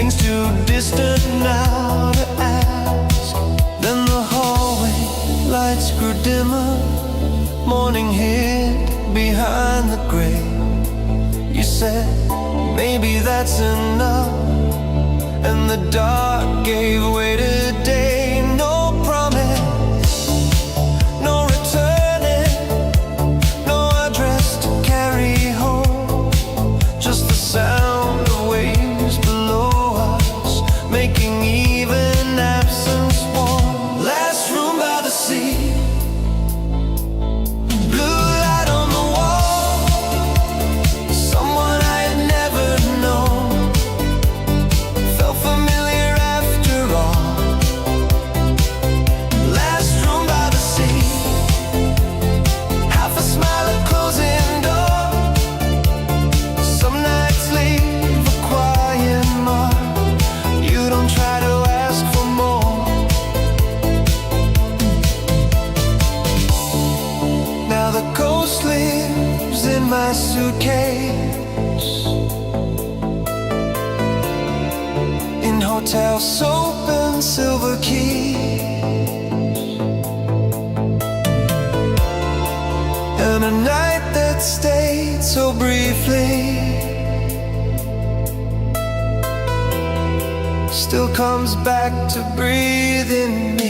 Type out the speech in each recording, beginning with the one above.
Things too distant now to ask. Then the hallway lights grew dimmer. Morning hid behind the gray. You said, maybe that's enough. And the dark gave way to day. No promise, no returning, no address to carry home. Just the sound of waves below us, making even absence warm. Last room by the sea, blue light on the wall. Someone I had never known, felt familiar after all. Last room by the sea, half a smile at closing door. Some nights leave a quiet mark. You don't try to ask for more. Now the ghost lives in my suitcase, in hotel soap and silver keys, and a night that stayed so briefly still comes back to breathe in me.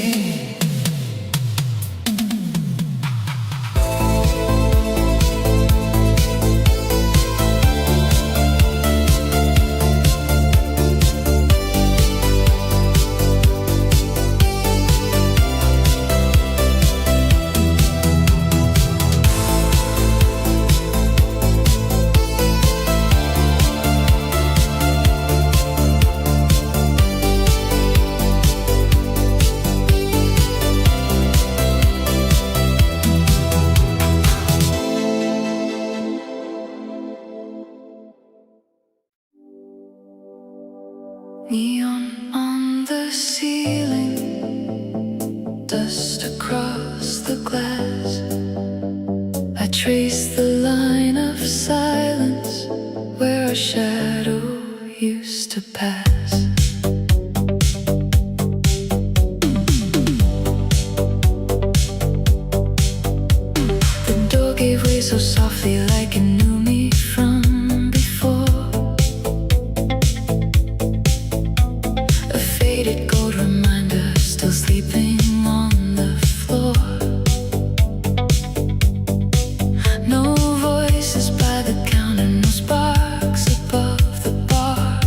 Neon on the ceiling, dust across the glass. I trace the line of silence where a shadow used to pass. The door gave way so softly, like it knew me from before. A faded gold reminder, still sleeping on the floor. No voices by the counter, no sparks above the bar.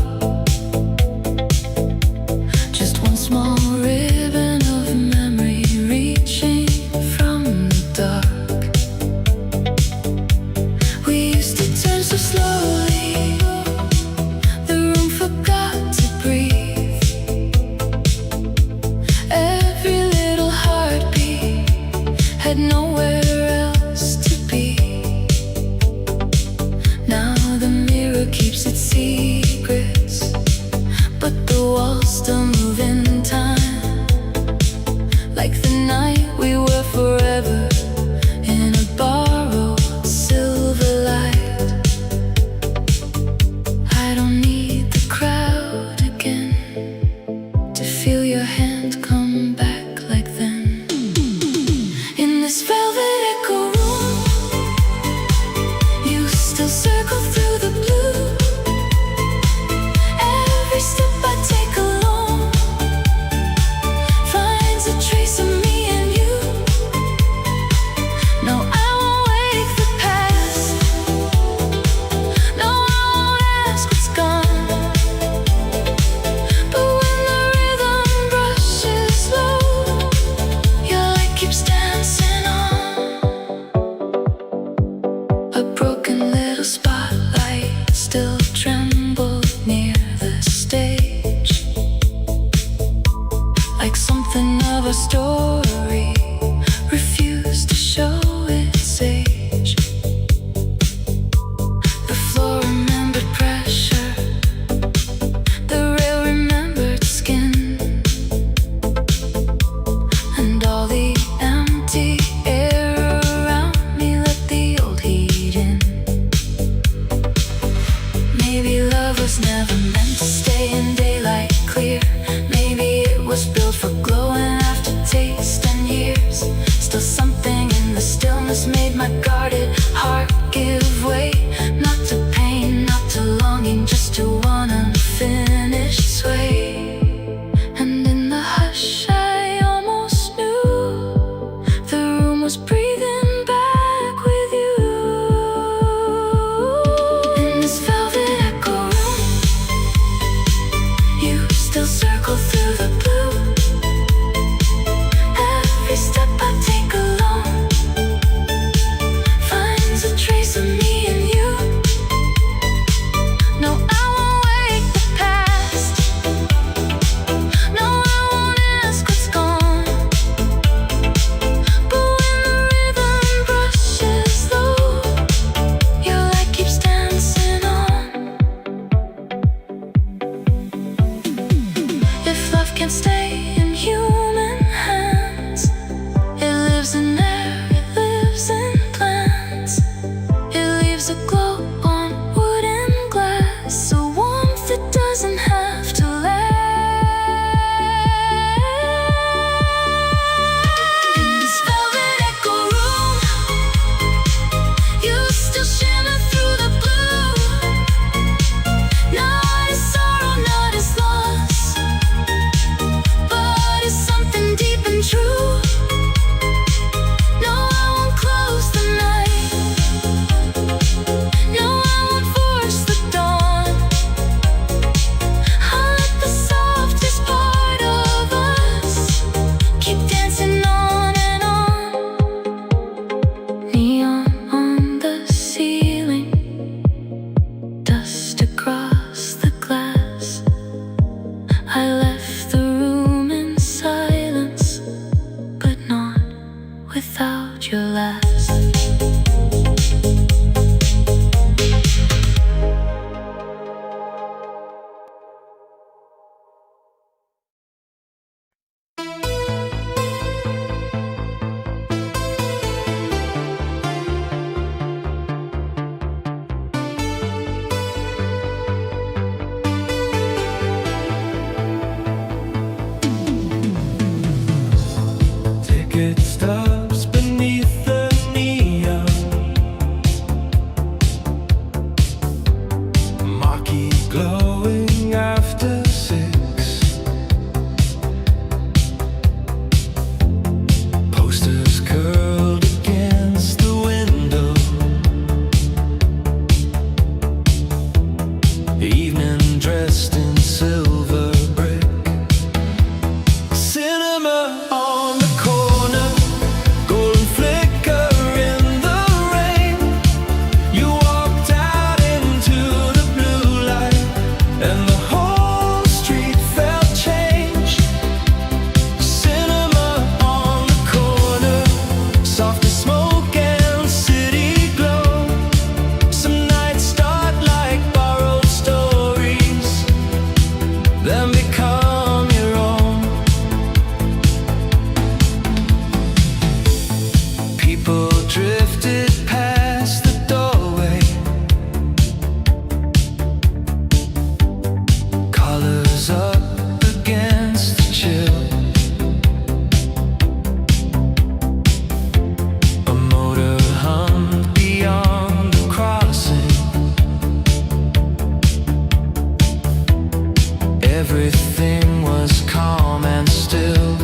everything was calm and still.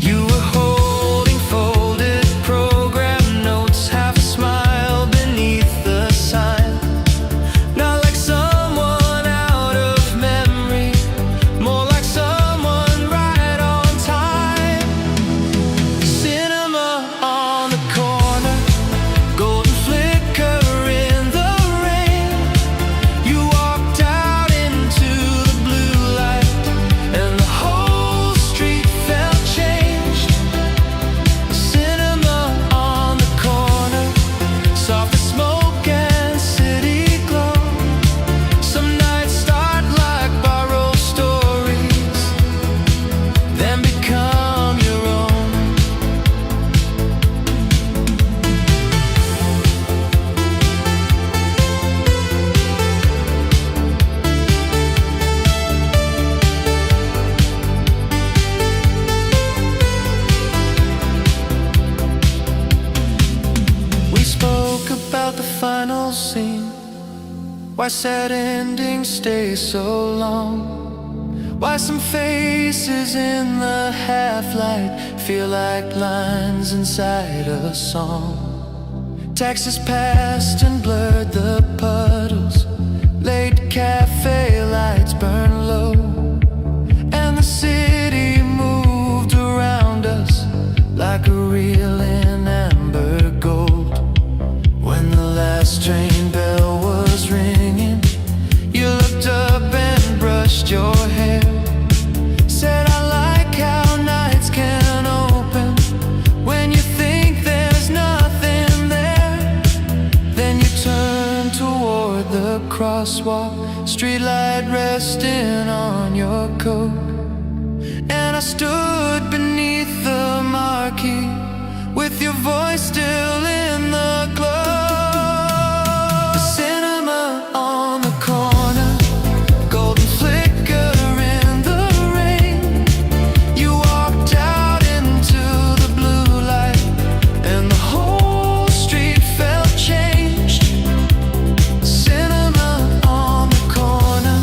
You were holding folded program notes, half a smile beneath the sign. Not like someone out of memory, more like someone right on time. Cinema on the corner, golden flicker in the rain. You walked out into the blue light, and the whole street felt changed. Cinema on the corner, soft as smoke and city glow. Some nights start like borrowed stories, then become your own. We spoke about the final scene, why sad endings stay so long, why some faces in the half-light feel like lines inside a song. Taxis passed and blurred the puddles, late cafe lights burn low, and the city moved around us like a reel in amber gold. When the last train bell was ringing, you looked up and brushed your hair. Said, I like how nights can open when you think there's nothing there. Then you turned toward the crosswalk, streetlight resting on your coat. And I stood beneath the marquee with your voice still in the glow. The cinema on the corner, golden flicker in the rain. You walked out into the blue light, and the whole street felt changed. Cinema on the corner,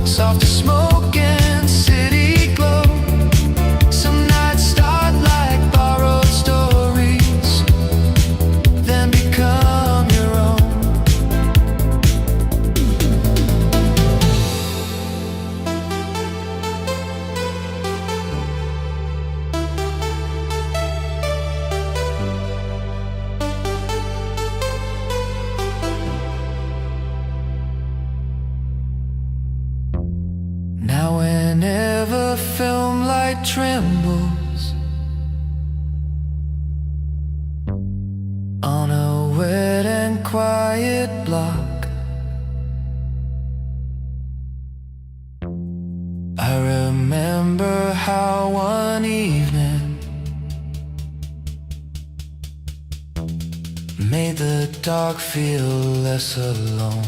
soft as smoke and city glow. Some nights start like borrowed stories, then become your own. Now whenever film light trembles on a wet and quiet block, I remember how one evening made the dark feel less alone.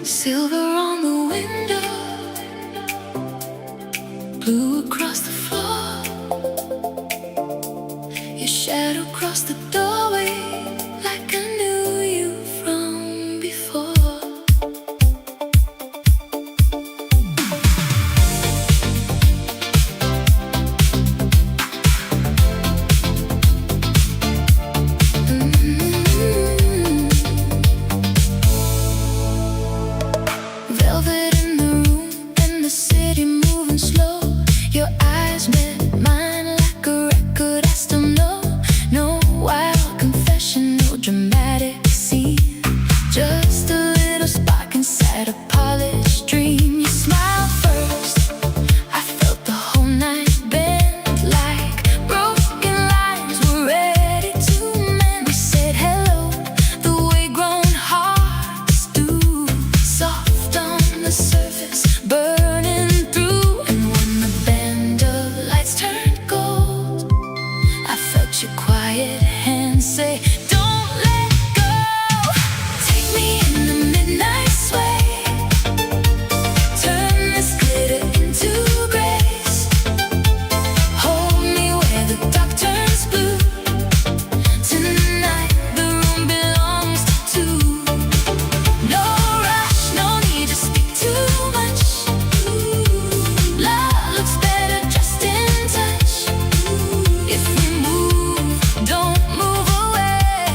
Silver on the window, blue across the floor. Your shadow crossed the doorway like I knew you from before. Velvet in the room and the city moving slow. Your eyes met mine like a record I still know. No wild confession, no dramatic quiet hand say, don't let go. Take me in the midnight sway. Turn this glitter into grace. Hold me where the dark turns blue. Tonight the room belongs to two. No rush, no need to speak too much. Love looks better just in touch. If we move, don't move away.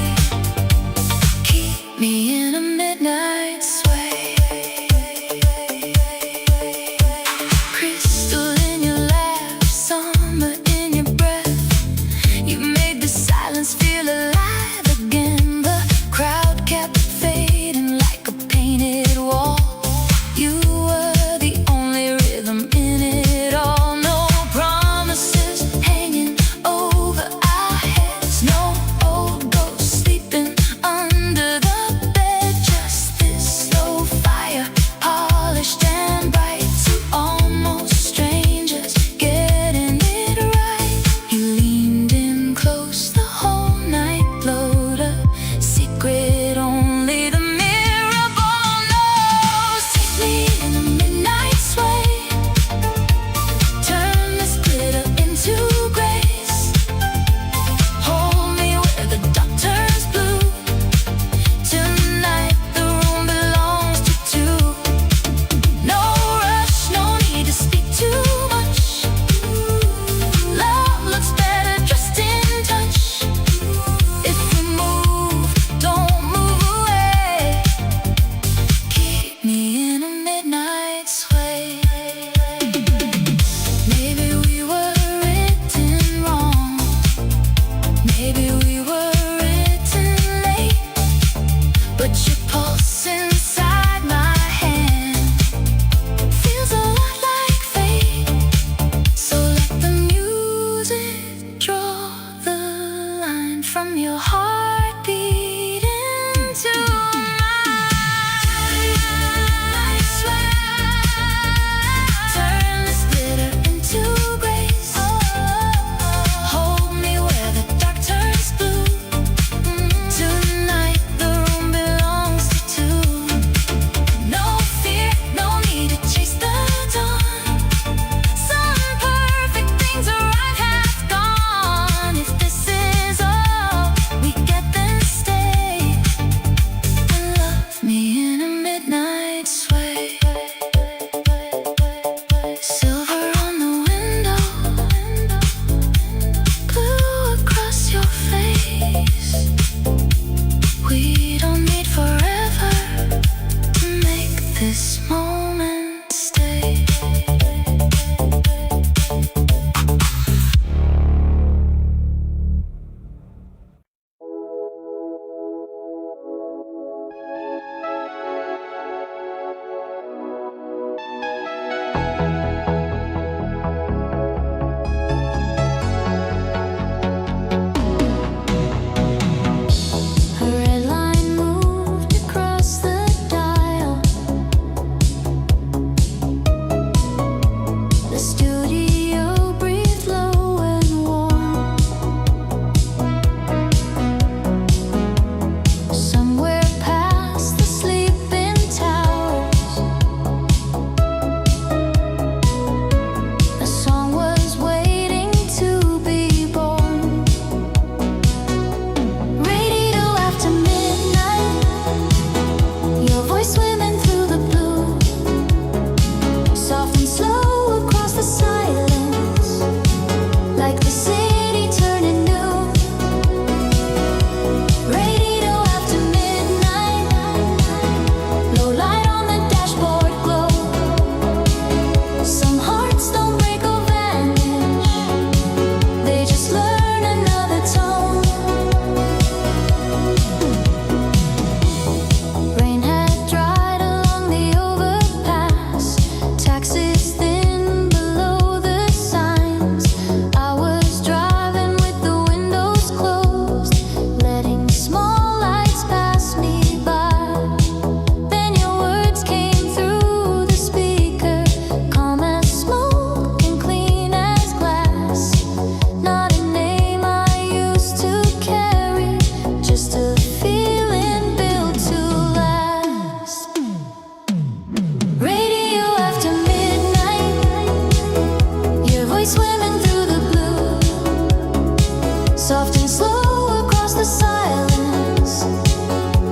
soft and slow across the silence,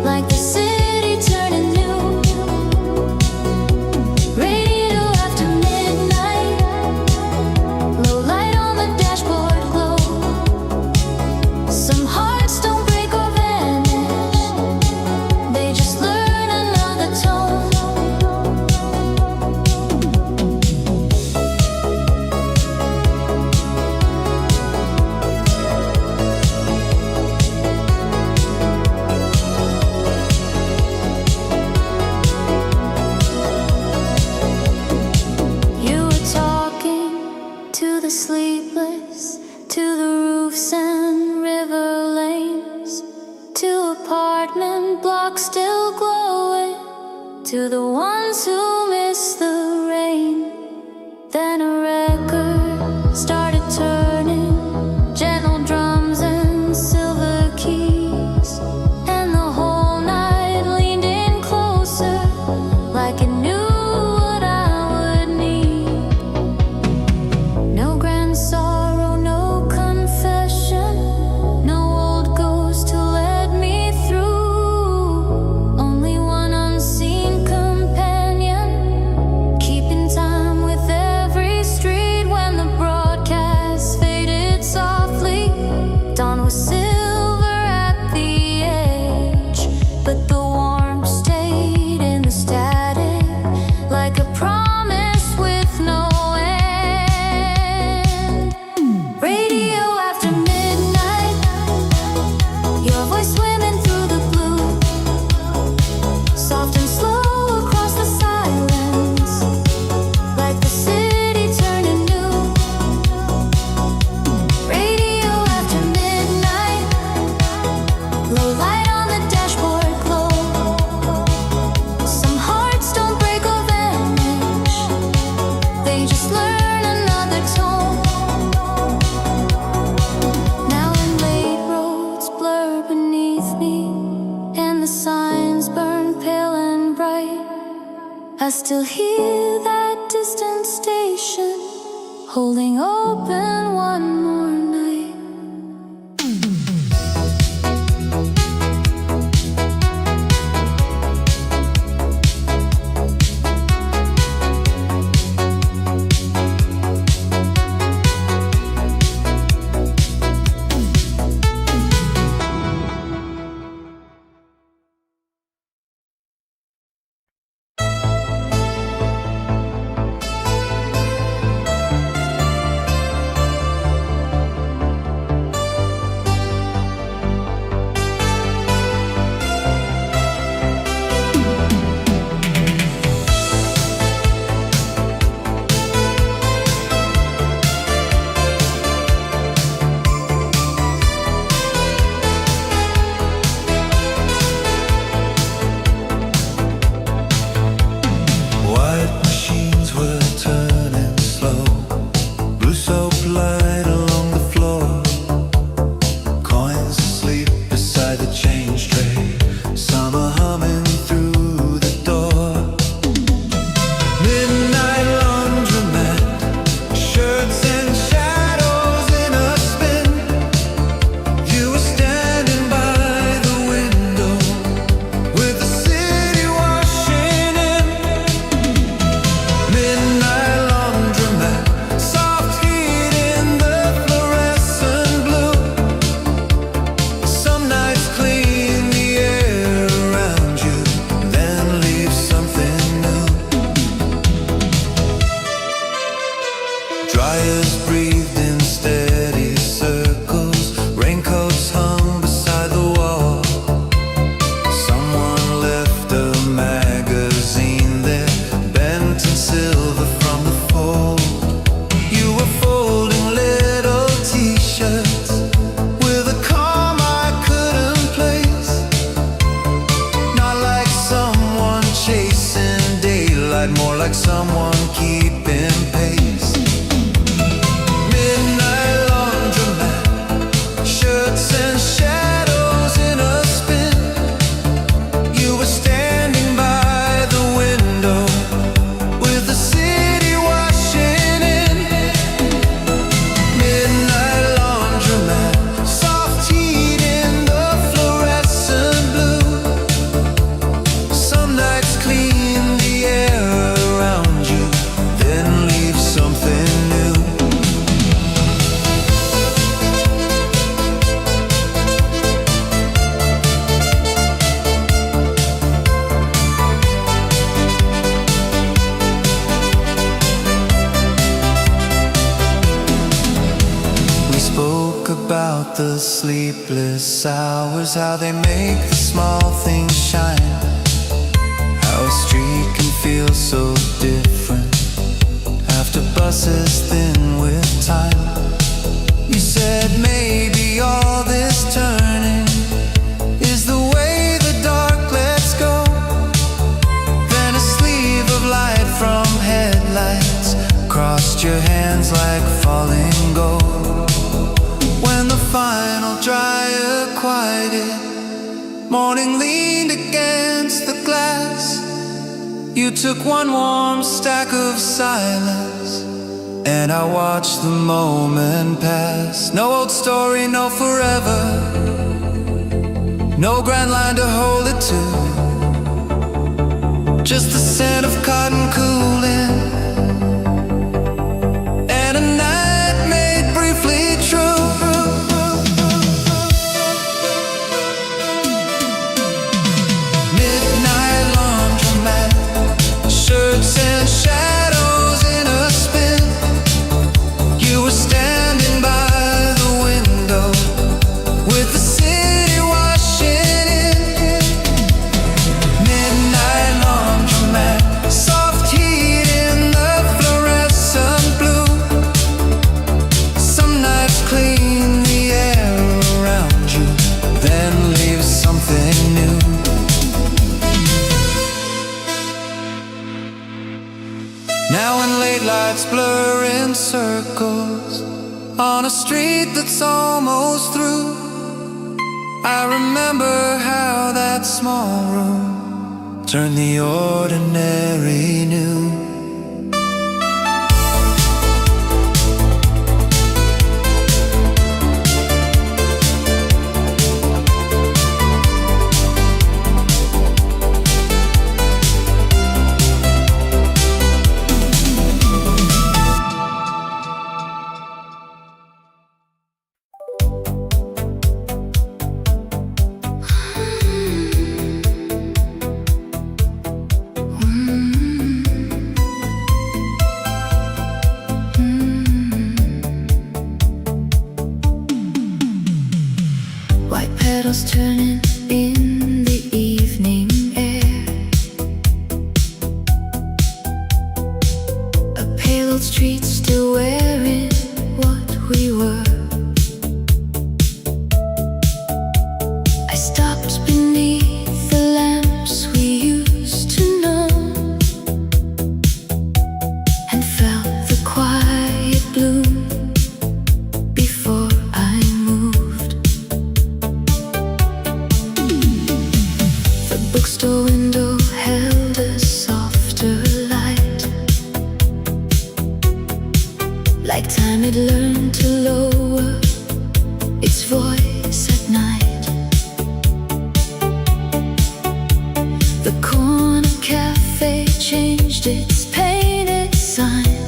like the city turning new. Radio after midnight, low light on the dashboard glow. Some hearts don't break or vanish, they just learn another tone. You were talking to the sleepless, to the roofs and river lanes, to apartment blocks still glowing, to the ones who miss the rain. Then a record started turning, gentle drums and silver keys, and the whole night leaned in closer, like it knew what I would need. No grand sorrow, no confession, no old ghost to let me through. Only one unseen companion, keeping time with every street. When the broadcast faded softly, dawn was silver at the edge, but the warmth stayed in the static, like a promise with no end. Radio after midnight, your voice swimming through the blue, soft and slow across the silence, like the city turning new. Radio after midnight, low light on the dashboard glow. Some hearts don't break or vanish, they just learn another tone. Now when late roads blur beneath me and the signs burn pale and bright, I still hear that distant station holding open one more night. about the sleepless hours, how they make the small things shine, how a street can feel so different after buses thin with time. You said maybe all this turning is the way the dark lets go. Then a sleeve of light from headlights crossed your hands like falling gold. When the final dryer quieted, morning leaned against the glass. You took one warm stack of silence, and I watched the moment pass. No old story, no forever, no grand line to hold it to, just the scent of cotton cooling, and a night made briefly true. Midnight laundromat, shirts and shadows in a spin. You were standing by the window with the city washing in. Midnight laundromat, soft heat in the fluorescent blue. Some nights clean the air around you, then leave something new. Now when late lights blur in circles on a street that's almost through, I remember how that small room turned the ordinary new. White petals turning in the evening air. A pale old street still wearing what we were. I stopped beneath the lamps we used to know and felt the quiet bloom before I moved. The bookstore window held a softer light, like time had learned to lower its voice at night. The corner cafe changed its painted sign,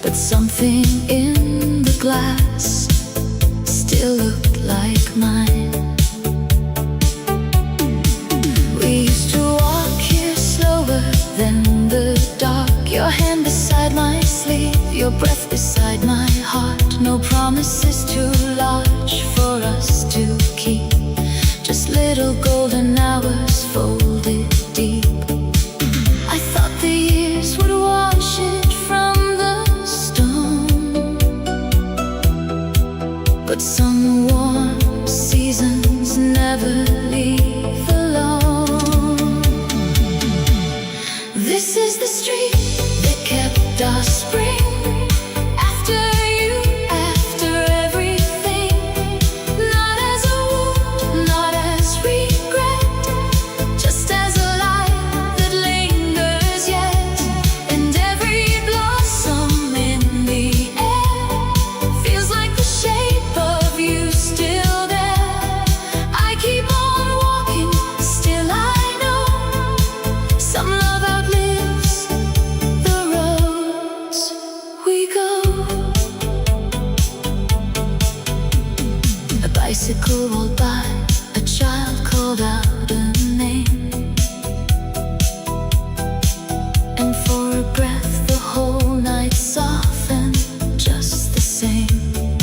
but something in the glass still looked like mine. We used to walk here slower than the dark, your hand beside my sleeve, your breath beside my heart. No promises too large for us to keep, just little golden hours folded deep. I thought the years would wash it from the stone, but some warm seasons never leave alone. This is the street that kept our spring. After you, after everything, not as a wound, not as regret, just as a light that lingers yet. And every blossom in the air feels like the shape of you still there. I keep on walking, still I know some love outlives the roads we go. A bicycle rolled by, a child called out a name, and for a breath the whole night softened just the same.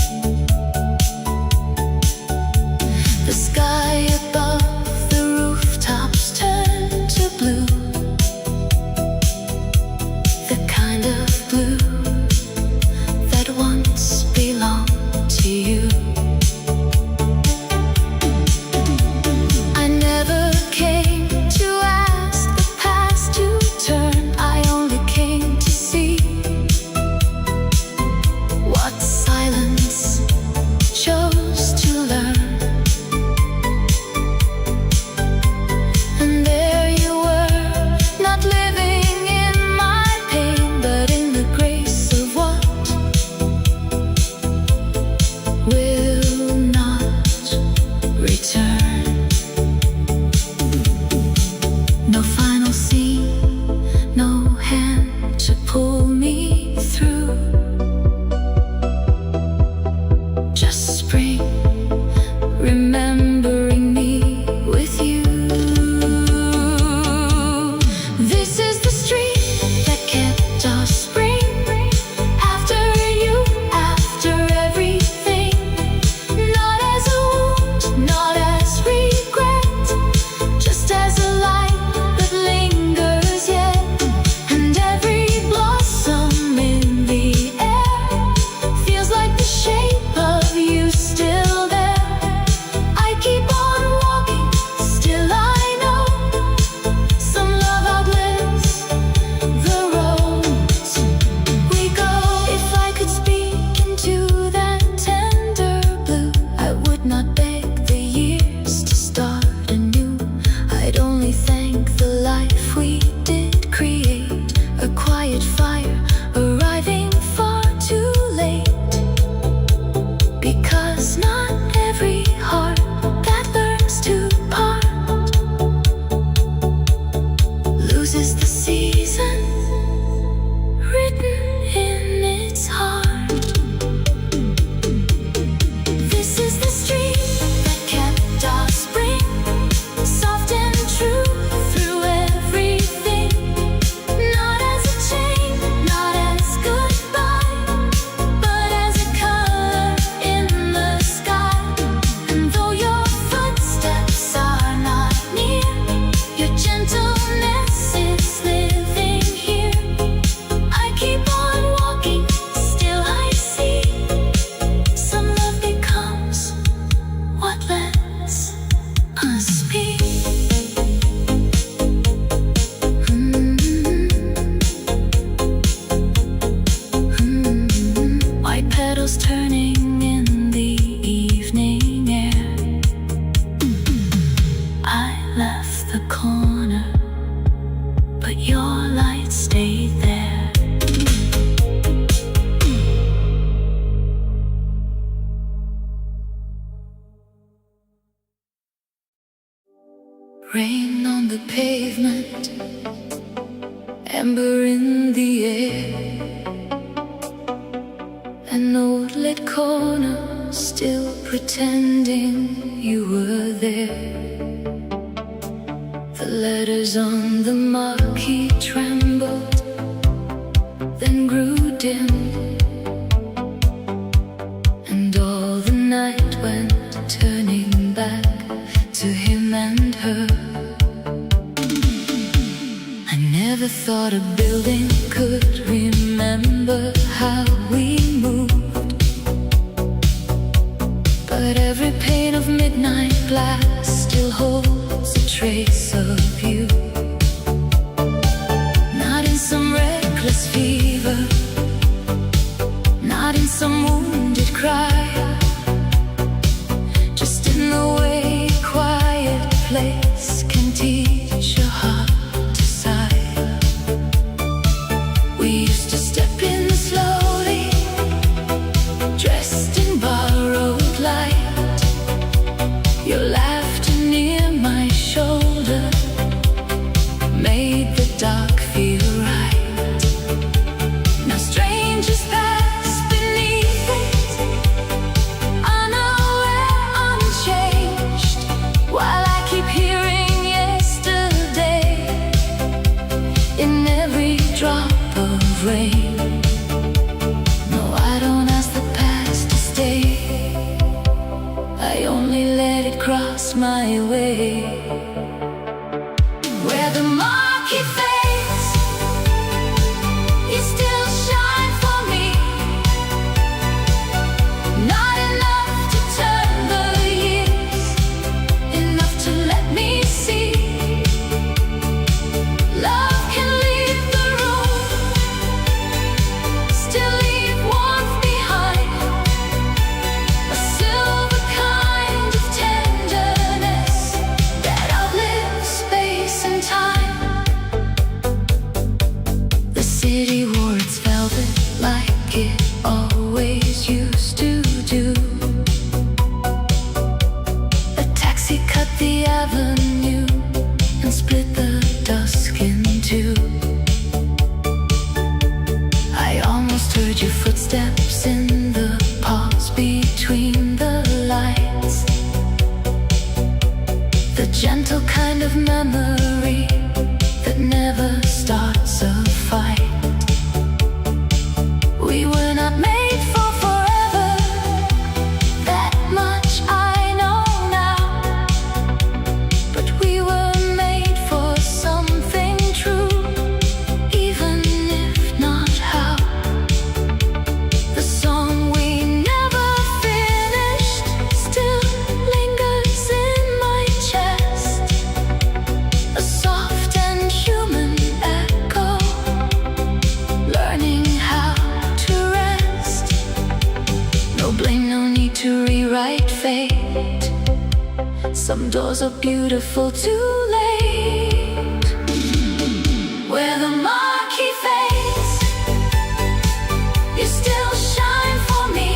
because not every heart that learns to part loses the season written in its heart. This is the street that kept our spring soft and true through everything. Not as a chain, not as goodbye, but as a color in the sky. And though your footsteps are not near, your gentleness is living here. I keep on walking, still I see some love becomes what lets us be. White petals turning in the evening air. I left the corner, but your light stayed there. Rain on the pavement, amber in the air. An old lit corner, still pretending you were there. The letters on the marquee trembled, then grew dim, and all the night went turning back to him and her. I never thought a building could remember how we moved, but every pane of midnight glass still holds a trace of you. Not in some reckless fever, not in some wounded cry, just in the way a quiet place can teach your heart to sigh. We used to step in slowly, dressed in borrowed light. Your laughter near my shoulder made the dark feel right. Now strangers pass beneath it, unaware, unchanged, while I keep hearing yesterday in every drop of rain. No, I don't ask the past to stay, I only let it cross my way. Where the marquee fades, you still shine for me. Not enough to turn the years, enough to let me see love can leave the room, still leave warmth behind, a silver kind of tenderness that outlives space and time. The city wore its velvet like it always used to do. A taxi cut the avenue and split the dusk in two. I almost heard your footsteps in the pause between the lights, the gentle kind of memory that never starts a fight. We were not made for forever, that much I know now, but we were made for something true, even if not how. The song we never finished still lingers in my chest, a soft and human echo, learning how to rest. No blame, no need to rewrite fate. Some doors are beautiful too late. Where the marquee fades, you still shine for me.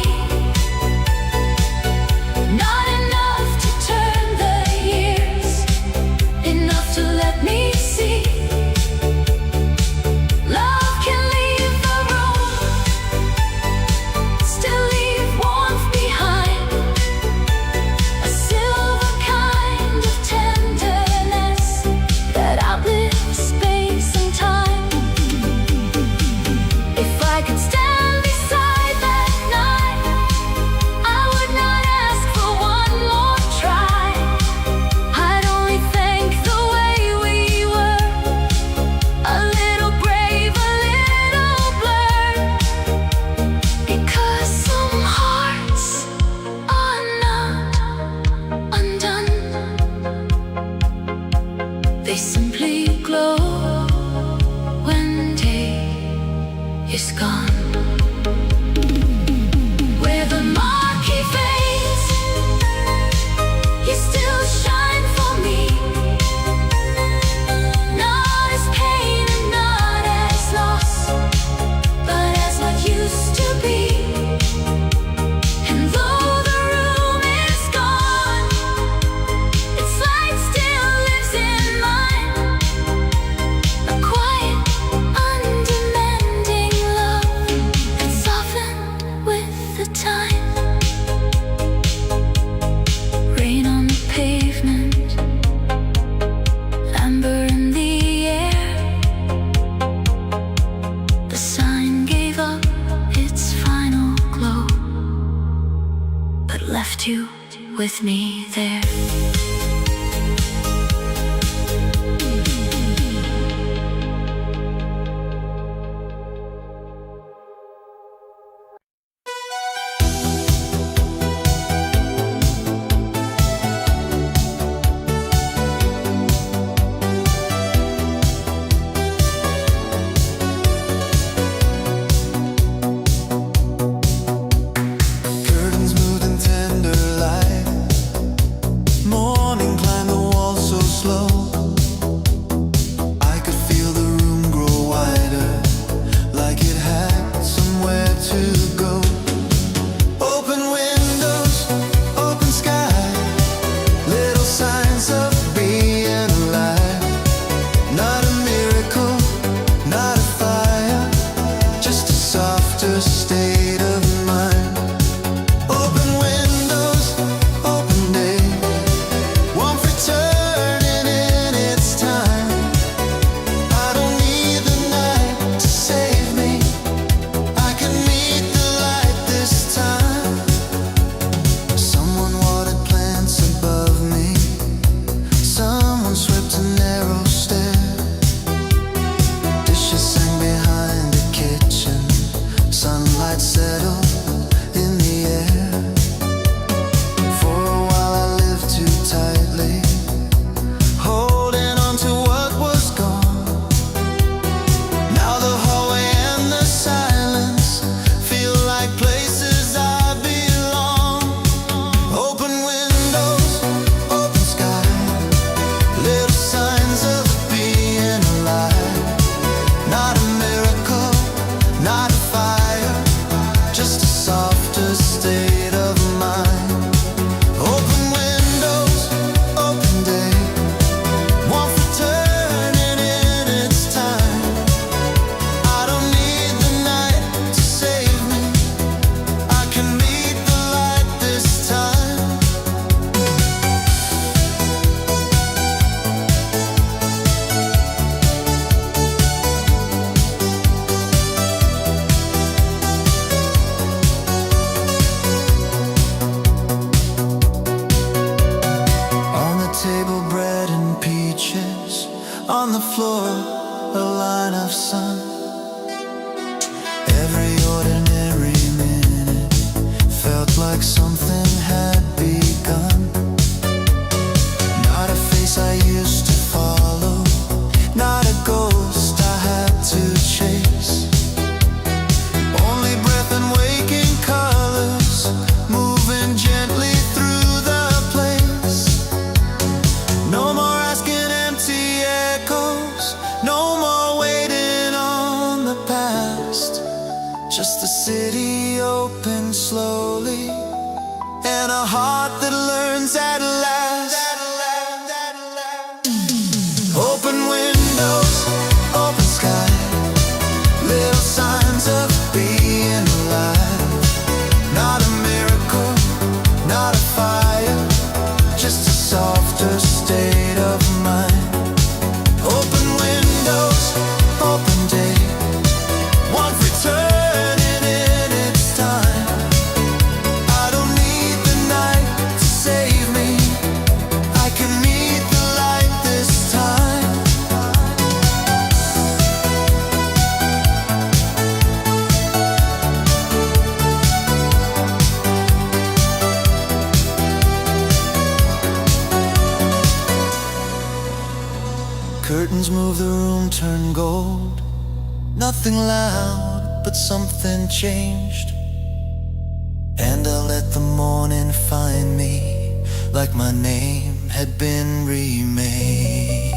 but left you with me there. On the floor, a line of sun. Every ordinary minute felt like something had begun. Not a face I used to follow, not a ghost I had to chase. Only breath and waking colors moving gently through the place. No more asking empty echoes, no more waiting on the past. Just a city open slowly, and a heart that learns at last. Open windows, open sky, little signs of being alive. Not a miracle, not a fire, just a softer state of mind. Open windows, open day, one returning in its time. I don't need the night to save me, I can meet the light this time. Curtains move, the room turn gold. Nothing loud, but something changed. And I let the morning find me like my name had been remade.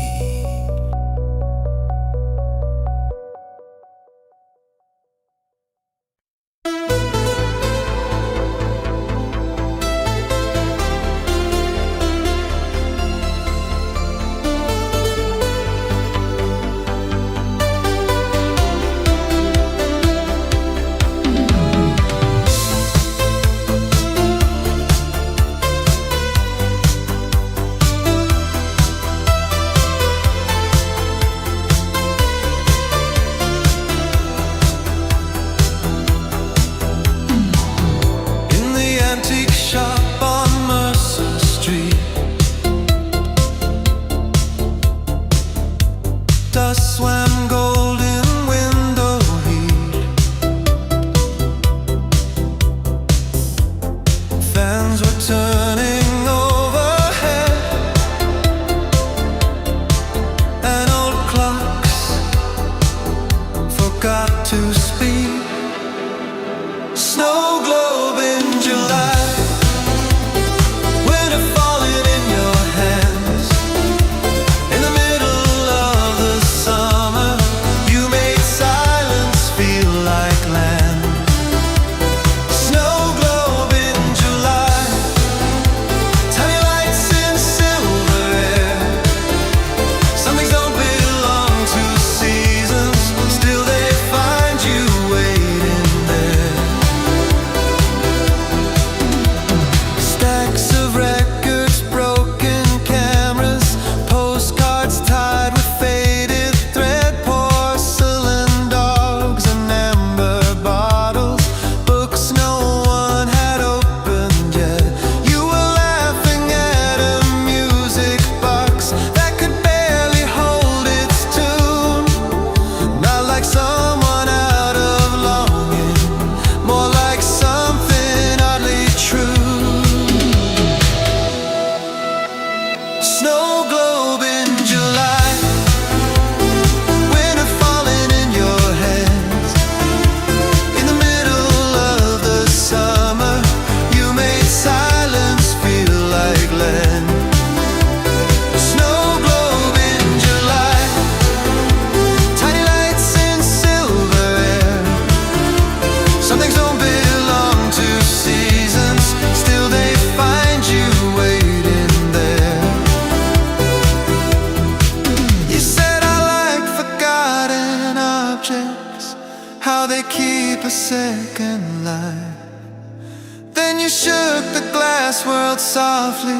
shook the glass world softly,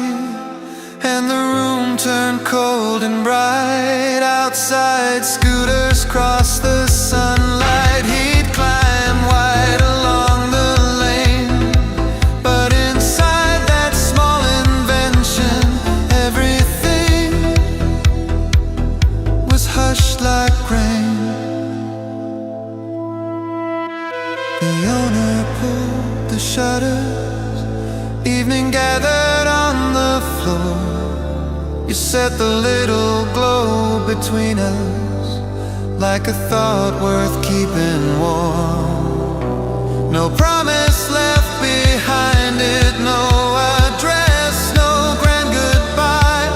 and the room turned cold and bright. Outside, scooters crossed the sunlight. He'd climb wide along the lane, but inside that small invention, everything was hushed like rain. The owner pulled the shutters, evening gathered on the floor. You set the little globe between us like a thought worth keeping warm. No promise left behind it, no address, no grand goodbye.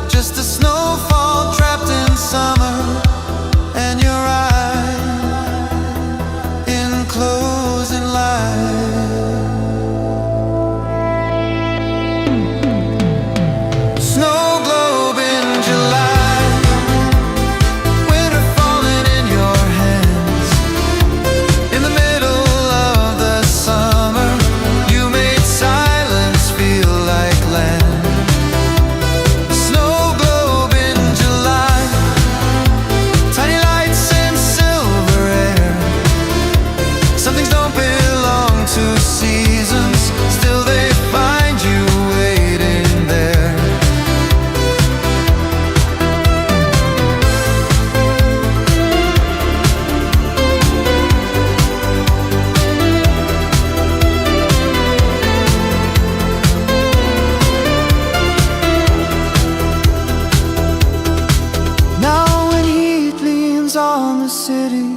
Just a snowfall trapped in summer, and your eyes in closing light. On the city,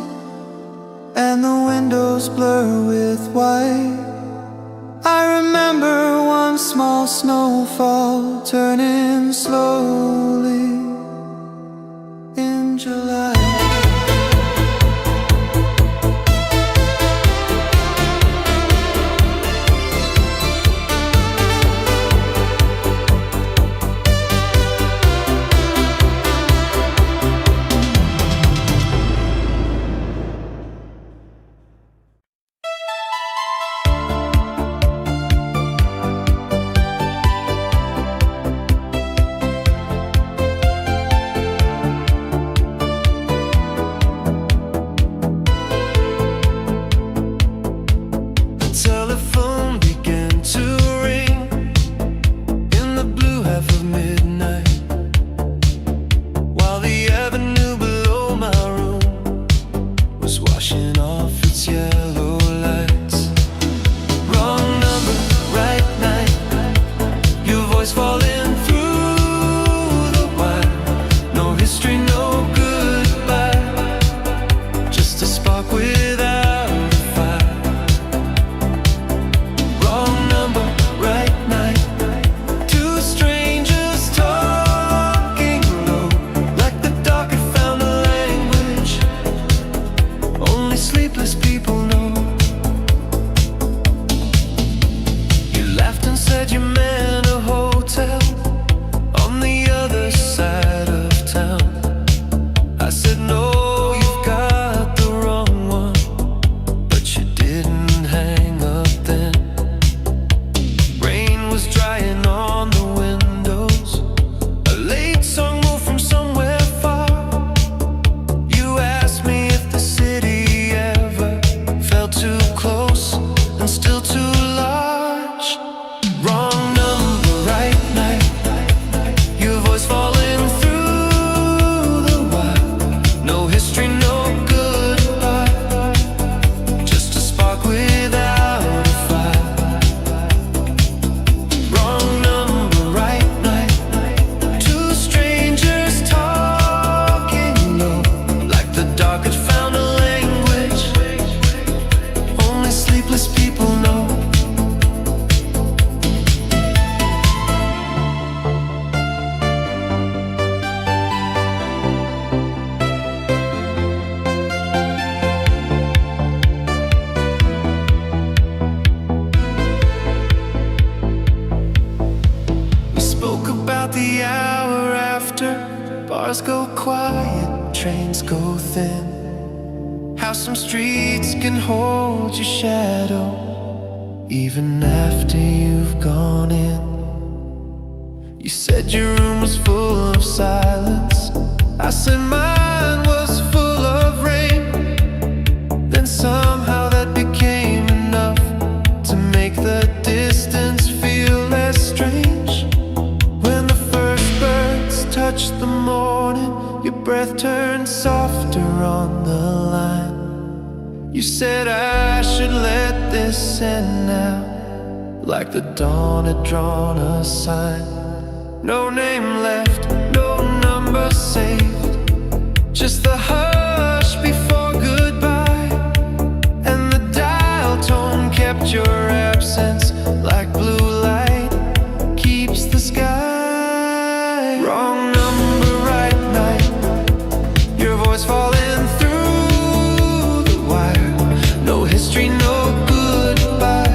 and the windows blur with white, I remember one small snowfall turning slowly in July. Telephone began to ring in the blue half of midnight, while the avenue below my room was washing off its yellow lights. Wrong number, right night, your voice falling through the wire. No history, no goodbye, just a spark without sleepless people know. You laughed and said you meant a hotel on the other side of town. I said no, you've got the wrong one, but you didn't hang up then. Rain was drying on the windows, a late song moved from somewhere far. You asked me if the city too close and still too large. Wrong number, right night, your voice falling through the wire. No history, no goodbye, just a spark without a fire. Wrong number, right night, two strangers talking low, like the dark had found a language sleepless people know. We spoke about the hour after, bars go quiet, trains go thin, how some streets can hold your shadow even after you've gone in. You said your room was full of silence. I said mine was full of rain. Then somehow that became enough to make the distance feel less strange. When the first birds touched the morning, your breath turned softer on the line. You said I should let this end now, like the dawn had drawn a sign. No name left, no number saved, just the hush before goodbye. And the dial tone kept your absence like blue light keeps the sky. Wrong number, right night, your voice falling through the wire. No history, no goodbye,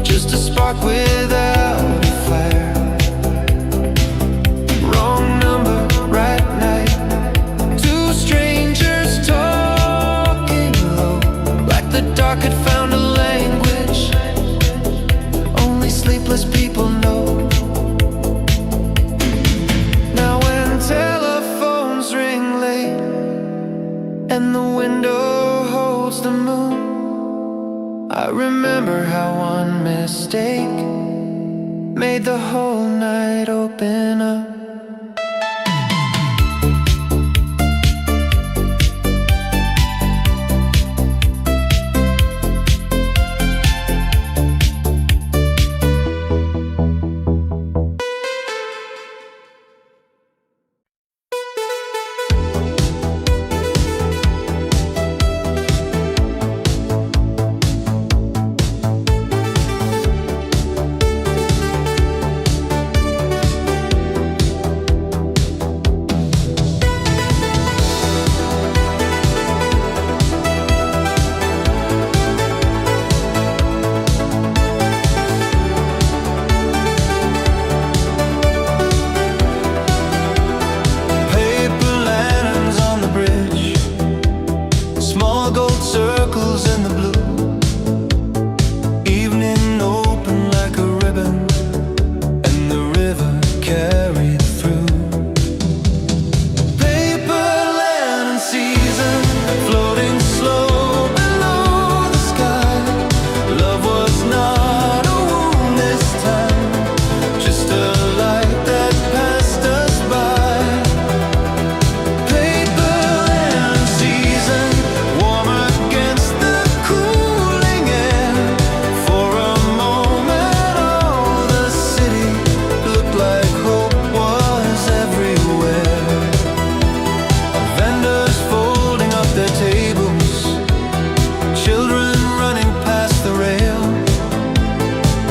just a spark without a flare. Wrong number, right night, two strangers talking low, like the dark had found a language only sleepless people know. Now when telephones ring late and the window holds the moon, I remember how one mistake made the whole night open up. Circles in the blue, evening open like a ribbon, and the river carried through. Paper lantern season, floating slow below the sky. Love was not a wound this time, just a light that passed us by. Paper lantern season, warmer against the cooling air. For a moment all the city looked like hope was everywhere. Vendors folding up their tables, children running past the rail.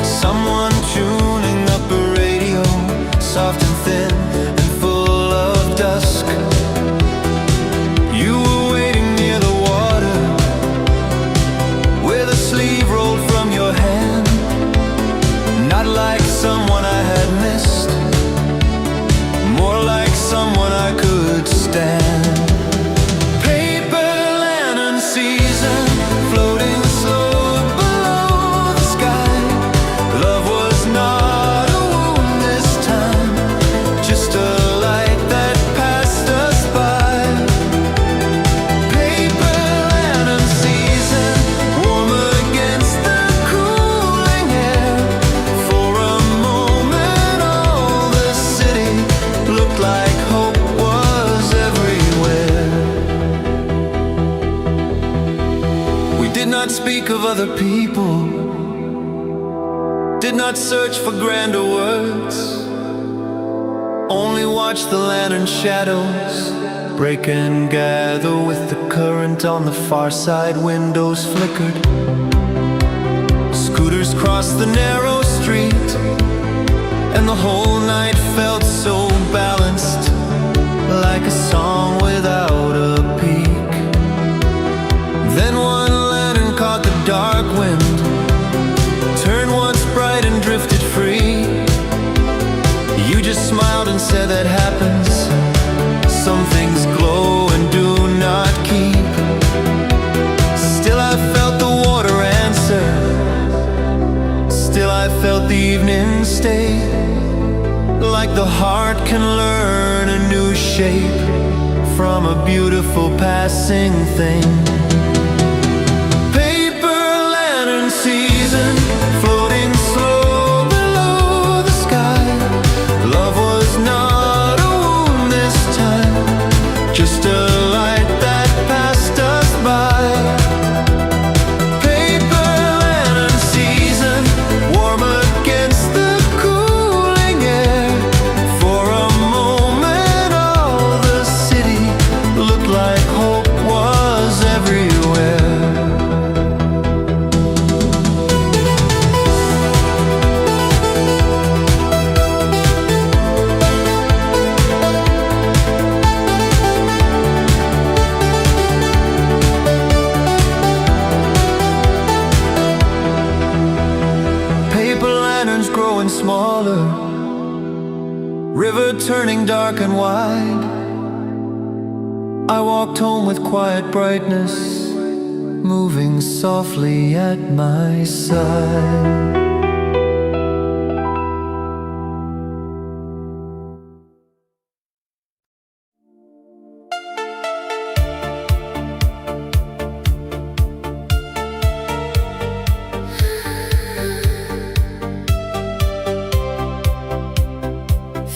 Someone tuning up a radio, soft and thin and full of dusk. You were waiting near the water, with a sleeve rolled from your hand. Not like someone I had missed, more like someone I could stand. Paper lantern season, floating slow below the sky. Love was not a wound this time, just a light that passed us by. Paper lantern season, warmer against the cooling air. For a moment all the city looked like hope was everywhere. We did not speak of other people, did not search for grander words, only watched the lantern shadows break and gather with the current on the far side. Windows flickered, scooters crossed the narrow street, and the whole night felt so balanced, like a song without a peak. Then one lantern caught the dark wind, turned once bright and drifted free. You just smiled and said that happens. Some things glow and do not keep. Still I felt the water answer, I felt the evening stay, like the heart can learn a new shape from a beautiful passing thing. Paper lantern season, floating slow below the sky. Love was not a wound this time, just a light that passed us by. Paper lantern season, warm against the cooling air. For a moment all the city looked like hope was everywhere. Paper lanterns growing smaller, river turning dark and wide. I walked home with quiet brightness, moving softly at my side.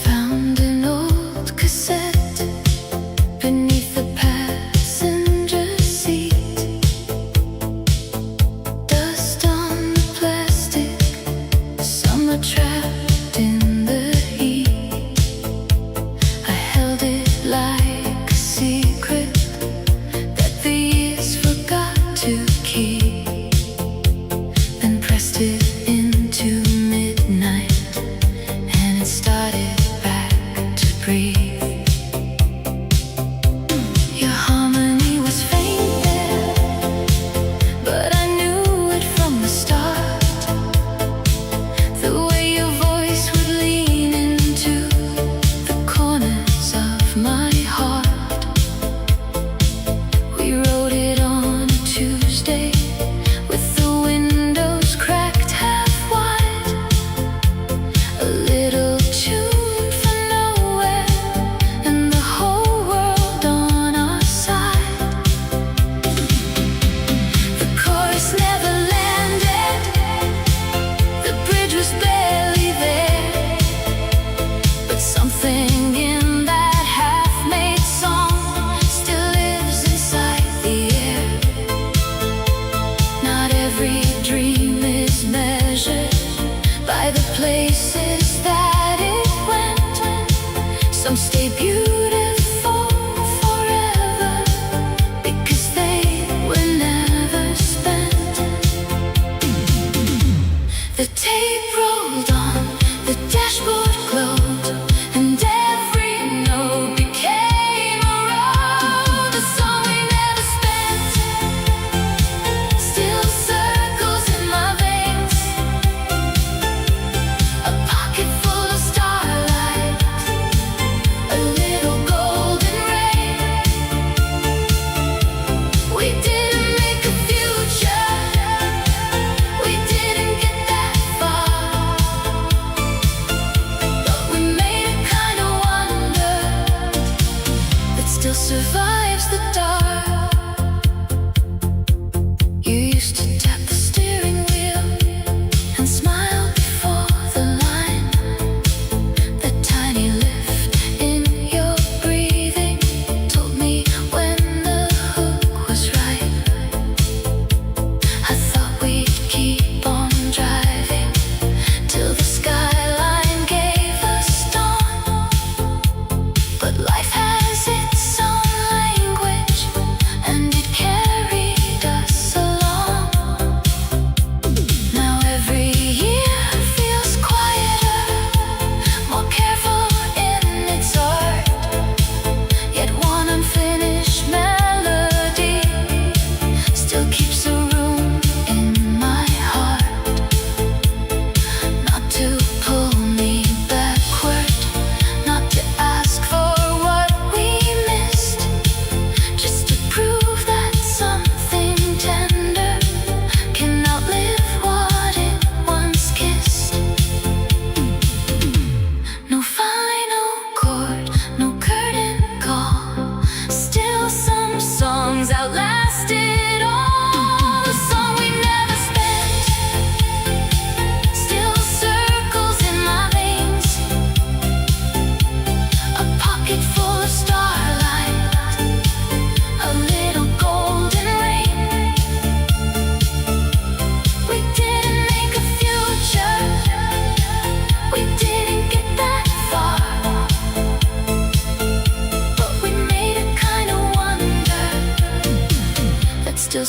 Found an old cassette beneath the passenger seat. Dust on the plastic, summer trapped in the heat. I held it like a secret that the years forgot to keep, then pressed it into midnight, and it started back to breathe. Your harmony was faint there, but I knew it from the start. The way your voice would lean into the corners of my heart. We wrote it on a Tuesday with the windows cracked half wide. A little tune for nowhere and the whole world on our side. The chorus never landed, the bridge was barely there, but something in that half-made song still lives inside the air. Not every dream is measured by the places that it went. Some stay beautiful forever because they were never spent. The tape rolled on, the dashboard glowed, and every note became a road. A song we never spent still circles in my veins. A pocket full of starlight, a little golden rain. We didn't make a future, we didn't get that far. The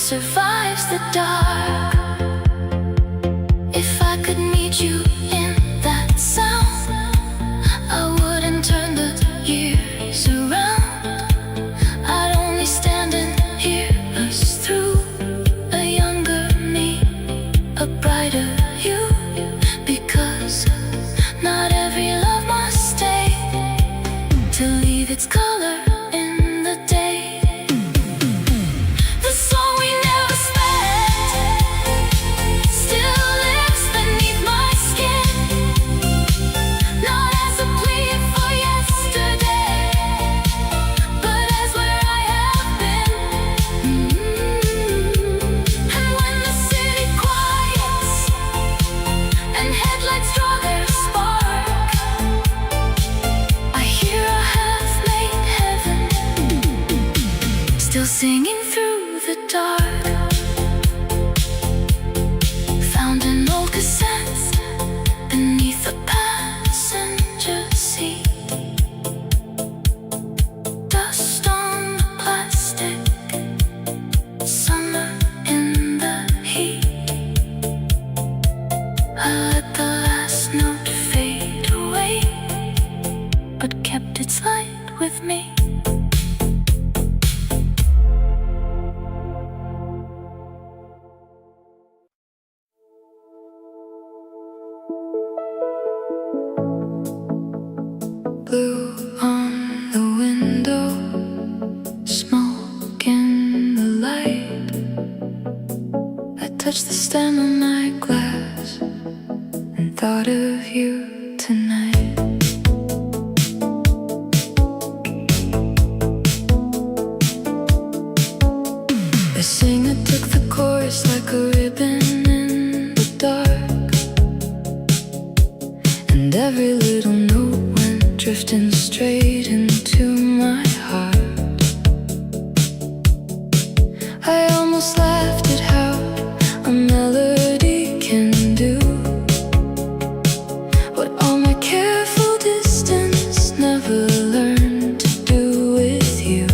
survives the dark. If I could meet you in that sound, I wouldn't turn the years around. I'd only stand and hear us through. A younger me, a brighter you. Because not every love must stay to leave its color in the day. The song we never spent still lives beneath my skin, not as a plea for yesterday, but as where I have been. And when the city quiets and headlights draw their spark, I hear a half-made heaven still singing through the dark. Found an old cassette beneath the passenger seat. Dust on the plastic, summer in the heat. I let the last note fade away, but kept its light with me. Blue on the window, smoke in the light. I touched the stem of my glass and thought of you tonight. The singer took the chorus like a ribbon in the dark, and every little note went drifting straight into my heart. I almost laughed at how a melody can do what all my careful distance never learned to do with you.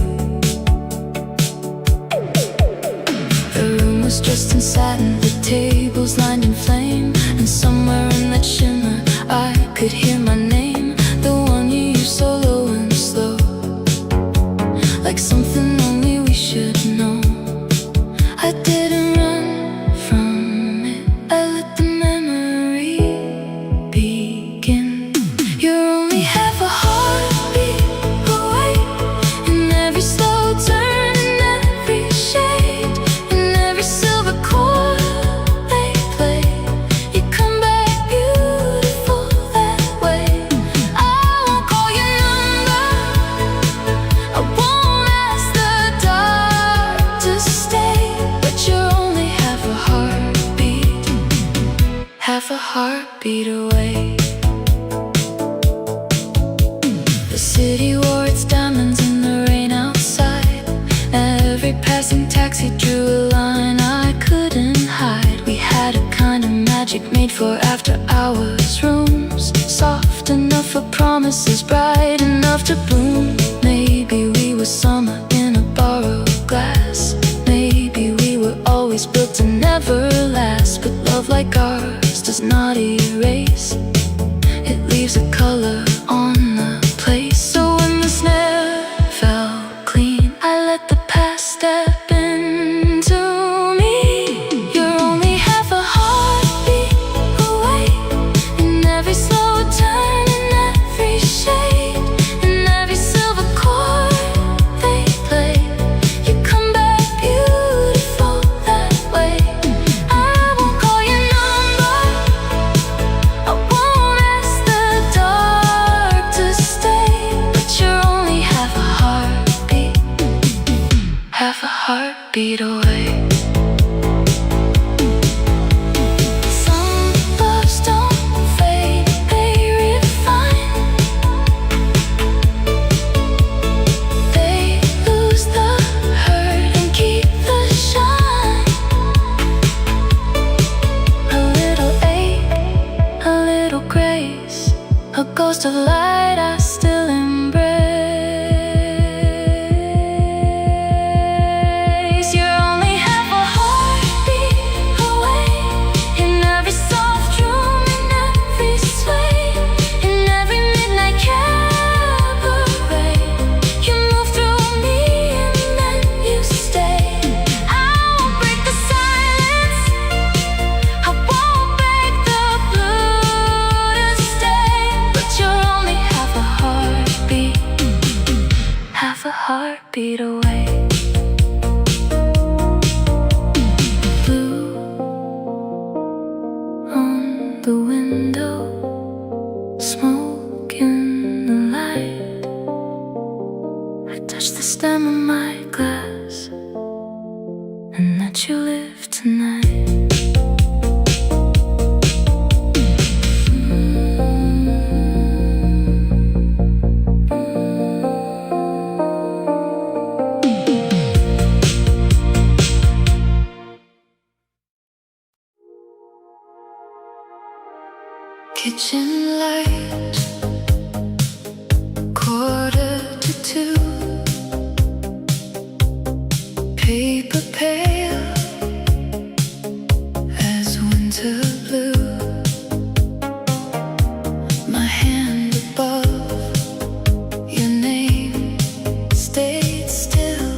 The room was dressed in satin, the tables lined in flame, and somewhere in that shimmer I could hear my name, the one you used so low and slow, like something only we should know. I didn't run from it, I let the memory begin. You're only half a heartbeat away, in every slow turn, in every shade, in every silver chord they play. You come back beautiful that way. I won't call your number, I won't ask the dark to stay, but you're only half a heartbeat away. The city wore its diamonds in the rain outside. Every passing taxi drew a line I couldn't hide. We had a kind of magic made for after hours rooms, soft enough for promises, bright enough to bloom. Maybe we were summer in a borrowed glass. Maybe we were always built to never last. But love like ours does not erase, it leaves a color on the place. So when the snare fell clean, I let the past step into me. You're only half a heartbeat away, in every slow turn, in every shade, in every silver chord they play. You come back beautiful that way. I won't call your number, I won't ask the dark to stay, but you're only half a heartbeat away. Some loves don't fade, they refine. They lose the hurt and keep the shine. A little ache, a little grace, a ghost of light I still embrace. You're only half a heartbeat away. Blue on the window, smoke in the light. I touch the stem of my glass and let you live tonight. Kitchen light, 1:45. Paper pale as winter blue. My hand above your name stayed still,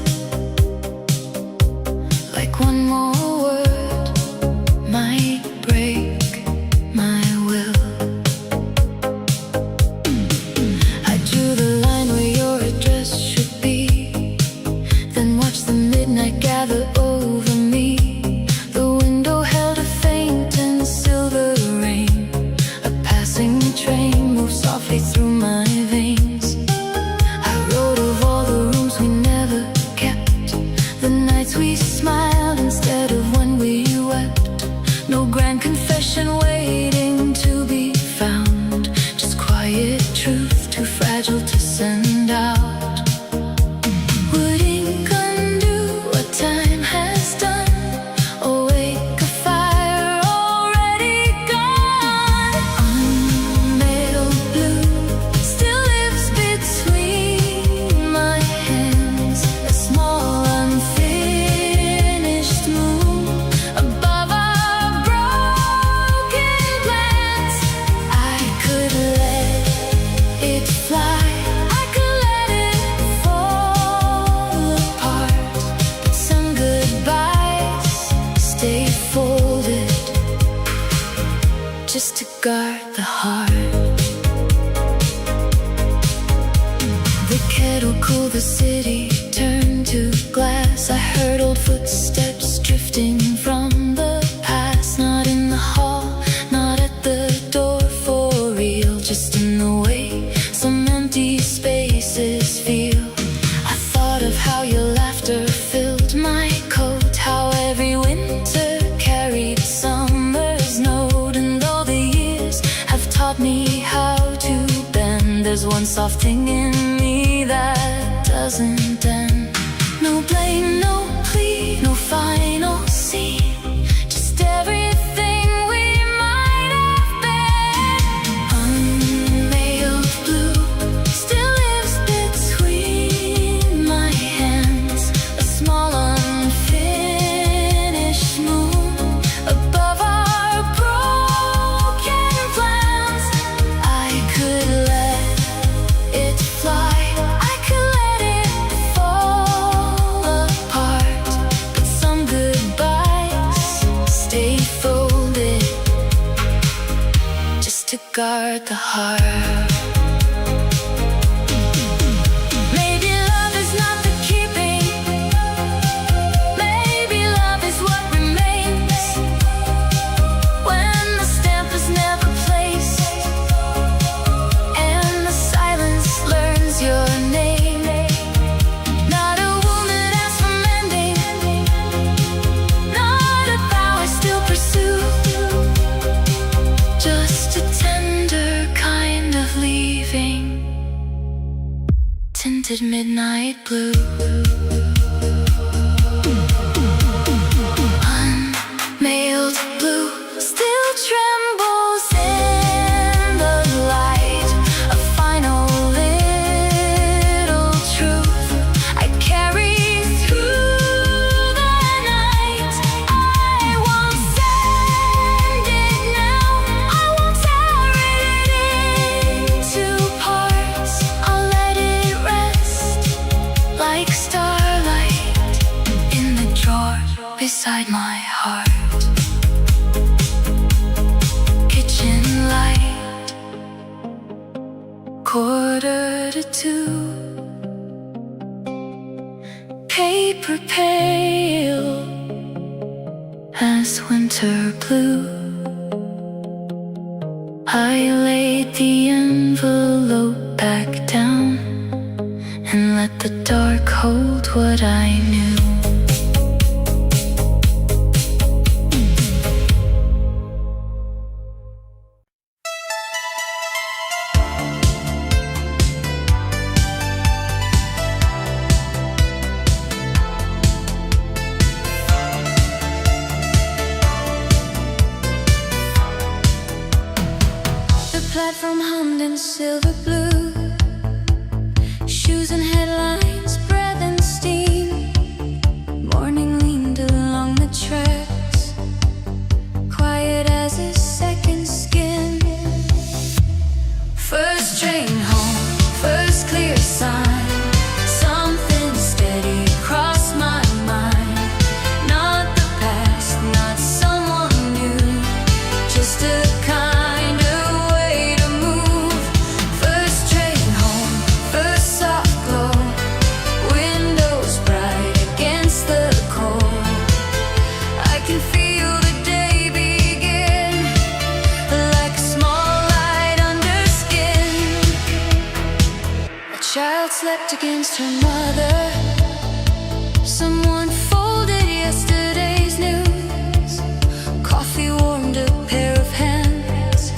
like one more word might break my will. I drew the line where your address should be, then watched the midnight gather over me. The window held a faint and silver rain. A passing train moved softly through my veins. I wrote of all the rooms we never kept, the nights we smiled instead of when we wept. No grand confession waiting to be found, just quiet truth too fragile to send out. Would ink undo what time has done? Awake a fire already gone. Unmailed blue still lives between my hands, a small unfinished moon above our broken plans. I could let it fly, I could let it fall apart, but some goodbyes stay folded, just to guard the heart. The kettle cooled, the city turned to glass. I heard old footsteps drifting from the past. Not in the hall, not at the door for real, just in the way some empty spaces feel. I thought of how your laughter filled my coat, how every winter carried summer's note. And though the years have taught me how to bend, there's one soft thing in me that doesn't end. No blame, no plea, no final scene, just everything we might have been. Unmailed blue still lives between my hands, a small unfinished moon above our broken plans. I could let it fly, I could let it fall apart, but some goodbyes stay folded, just to guard the heart. Maybe love is not the keeping, maybe love is what remains when the stamp is never placed and the silence learns your name. Not a wound that asks for mending, not a vow I still pursue, just a tender kind of leaving, tinted midnight blue. Unmailed blue still trembles in the light, a final little truth I carry through the night. I won't send it now, I won't tear it into parts. I'll let it rest like starlight in the drawer beside my heart. Kitchen light, 1:45. paper pale as winter blew. I laid the envelope back down and let the dark hold what I knew. Platform hummed in silver blue, shoes and headlines, breath and steam. Morning leaned along the tracks, quiet as a second skin. First train home, first clear sign, something steady crossed my mind. Not the past, not someone new, just a kind of child slept against her mother. Someone folded yesterday's news. Coffee warmed a pair of hands.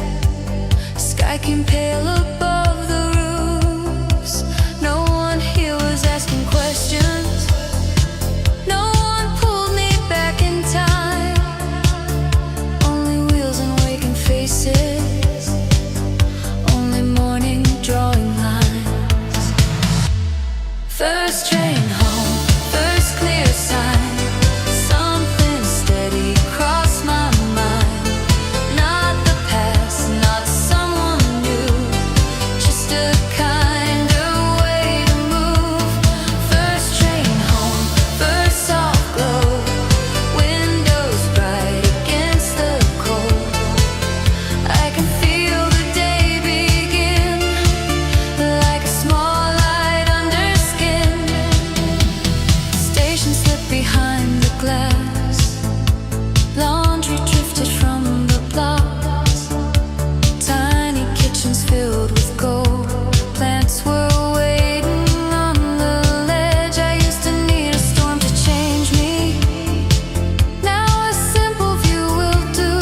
Sky came pale above the roofs. No one here was asking questions. No one pulled me back in time. Only wheels and waking faces. Only morning drawing lines. First train home, first clear sign, something steady crossed my mind. Not the past, not someone new, just a kind of way to move. First train home, first soft glow, windows bright against the cold. I can feel the day begin, like a small light under skin. Station slipped behind the glass. Laundry drifted from the blocks. Tiny kitchens filled with gold. Plants were waiting on the ledge. I used to need a storm to change me. Now a simple view will do.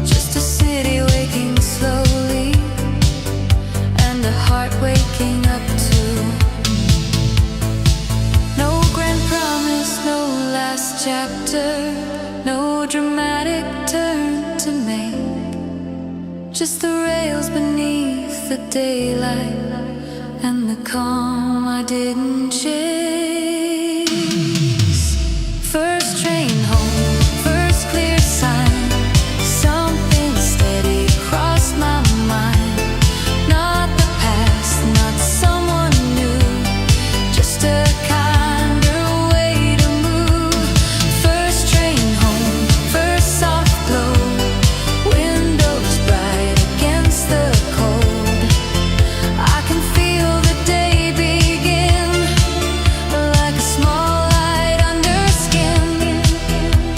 Just a city waking slowly, and a heart waking up too. No grand promise, no last chapter, no dramatic turn to make. Just the rails beneath the daylight and the calm I didn't chase. First train home, first clear sign, something steady crossed my mind. Not the past, not someone new, just a kind of way to move. First train home, first soft glow, windows bright against the cold. I can feel the day begin, like a small light under skin.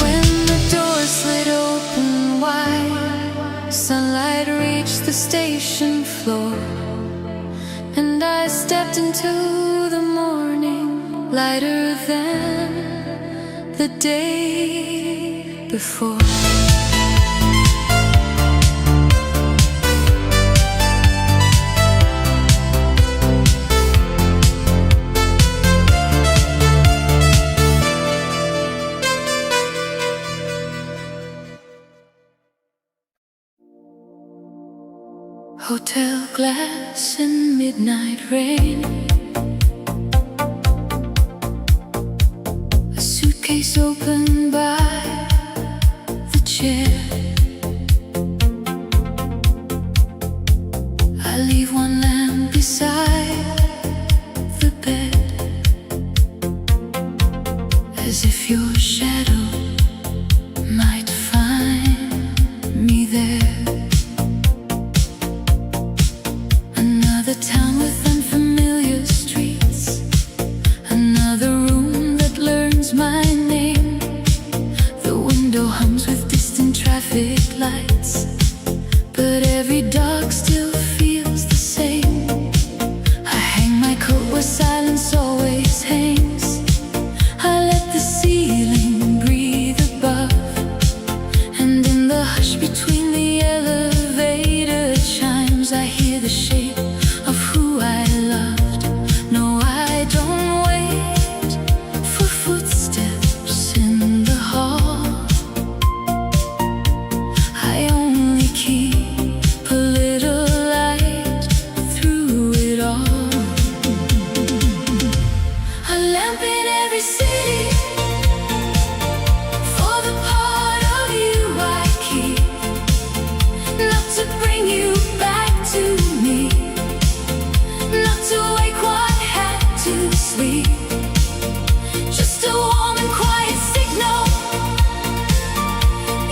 When the door slid open wide, sunlight reached the station floor, and I stepped into the morning, lighter than the day before. Hotel glass in midnight rain, a suitcase open by the chair. I leave one lamp beside the bed, as if your shadow might find me there. Another town with unfamiliar streets, another every dark still feels the same. I hang my coat where silence always hangs. I let the ceiling breathe above, and in the hush between the elevator chimes, I hear the shape of who I loved. No, I don't wait for footsteps in the hall. I only keep a little light through it all. A lamp in every city for the part of you I keep, not to bring you back to me, not to wake what had to sleep. Just a warm and quiet signal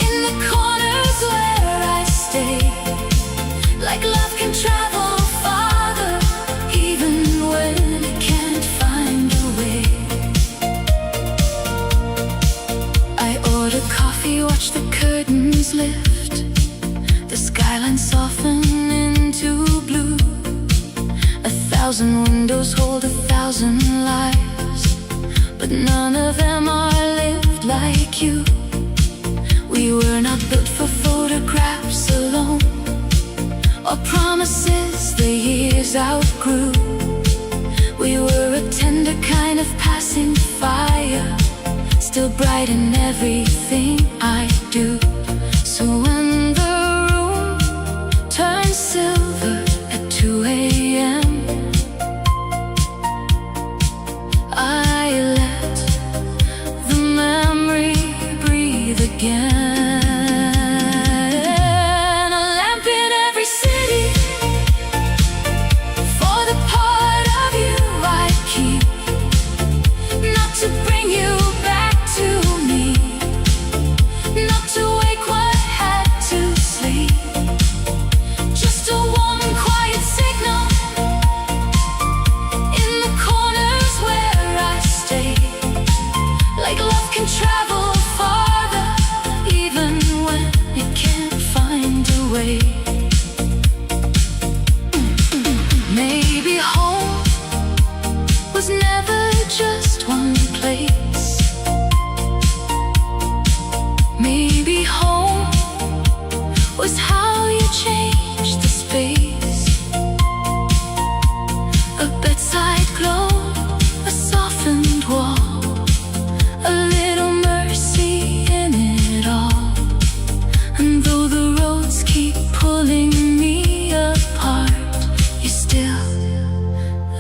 in the corners where I stay. Like love can travel farther, even when it can't find a way. I order coffee, watch the curtains lift, the skyline soften into blue. 1,000 windows hold 1,000 lives, but none of them are lived like you. We were not built for photographs alone, or promises the years outgrew. We were a tender kind of passing fire, still bright in everything I do. So when the room turns silver at 2 a.m., I let the memory breathe again. A lamp in every city for the part of you I keep, not to bring you back to me, not to wake what had to sleep. Just a warm and quiet signal in the corners where I stay. Like love can travel farther, even when it can't find a way. Maybe home was never just one place. Maybe home was how you changed the space. A bedside glow, a softened wall, a little mercy in it all. And though the roads keep pulling me apart, you still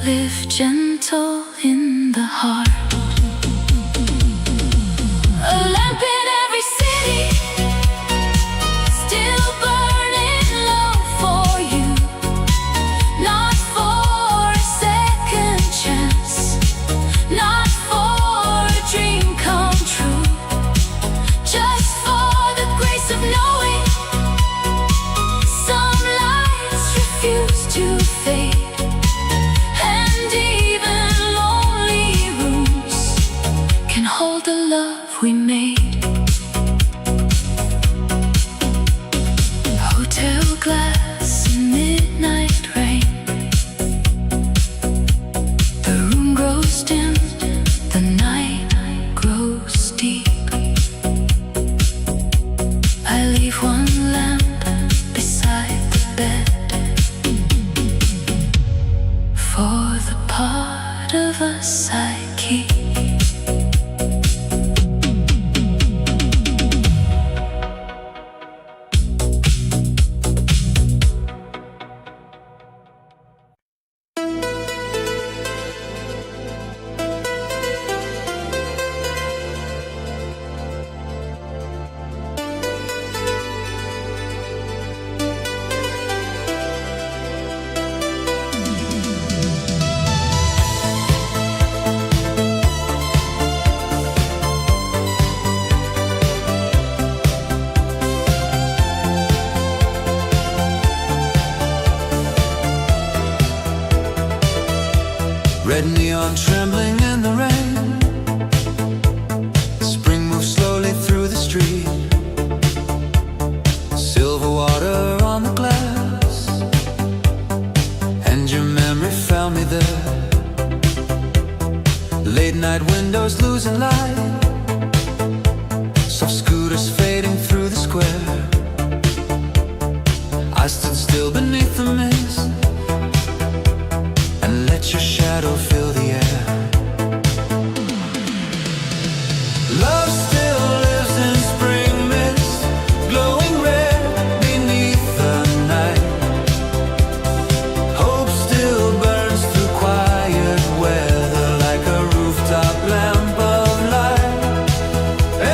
live gentle in the heart. A lamp in every city, still burning low for you, not for a second chance, not for a dream come true, just for the grace of knowing some lights refuse to fade, and even lonely rooms can hold the love we made. Hotel glass in midnight rain, the room grows dim, the night grows deep. I leave one lamp beside the bed for the part of us I keep. Red neon trembling in the rain. Spring moves slowly through the street. Silver water on the glass. losing light. Soft scooters fading through the square. I stood still beneath the mist and let your shadow fill the air. Love still lives in spring mist, glowing red beneath the night. Hope still burns through quiet weather like a rooftop lamp of light.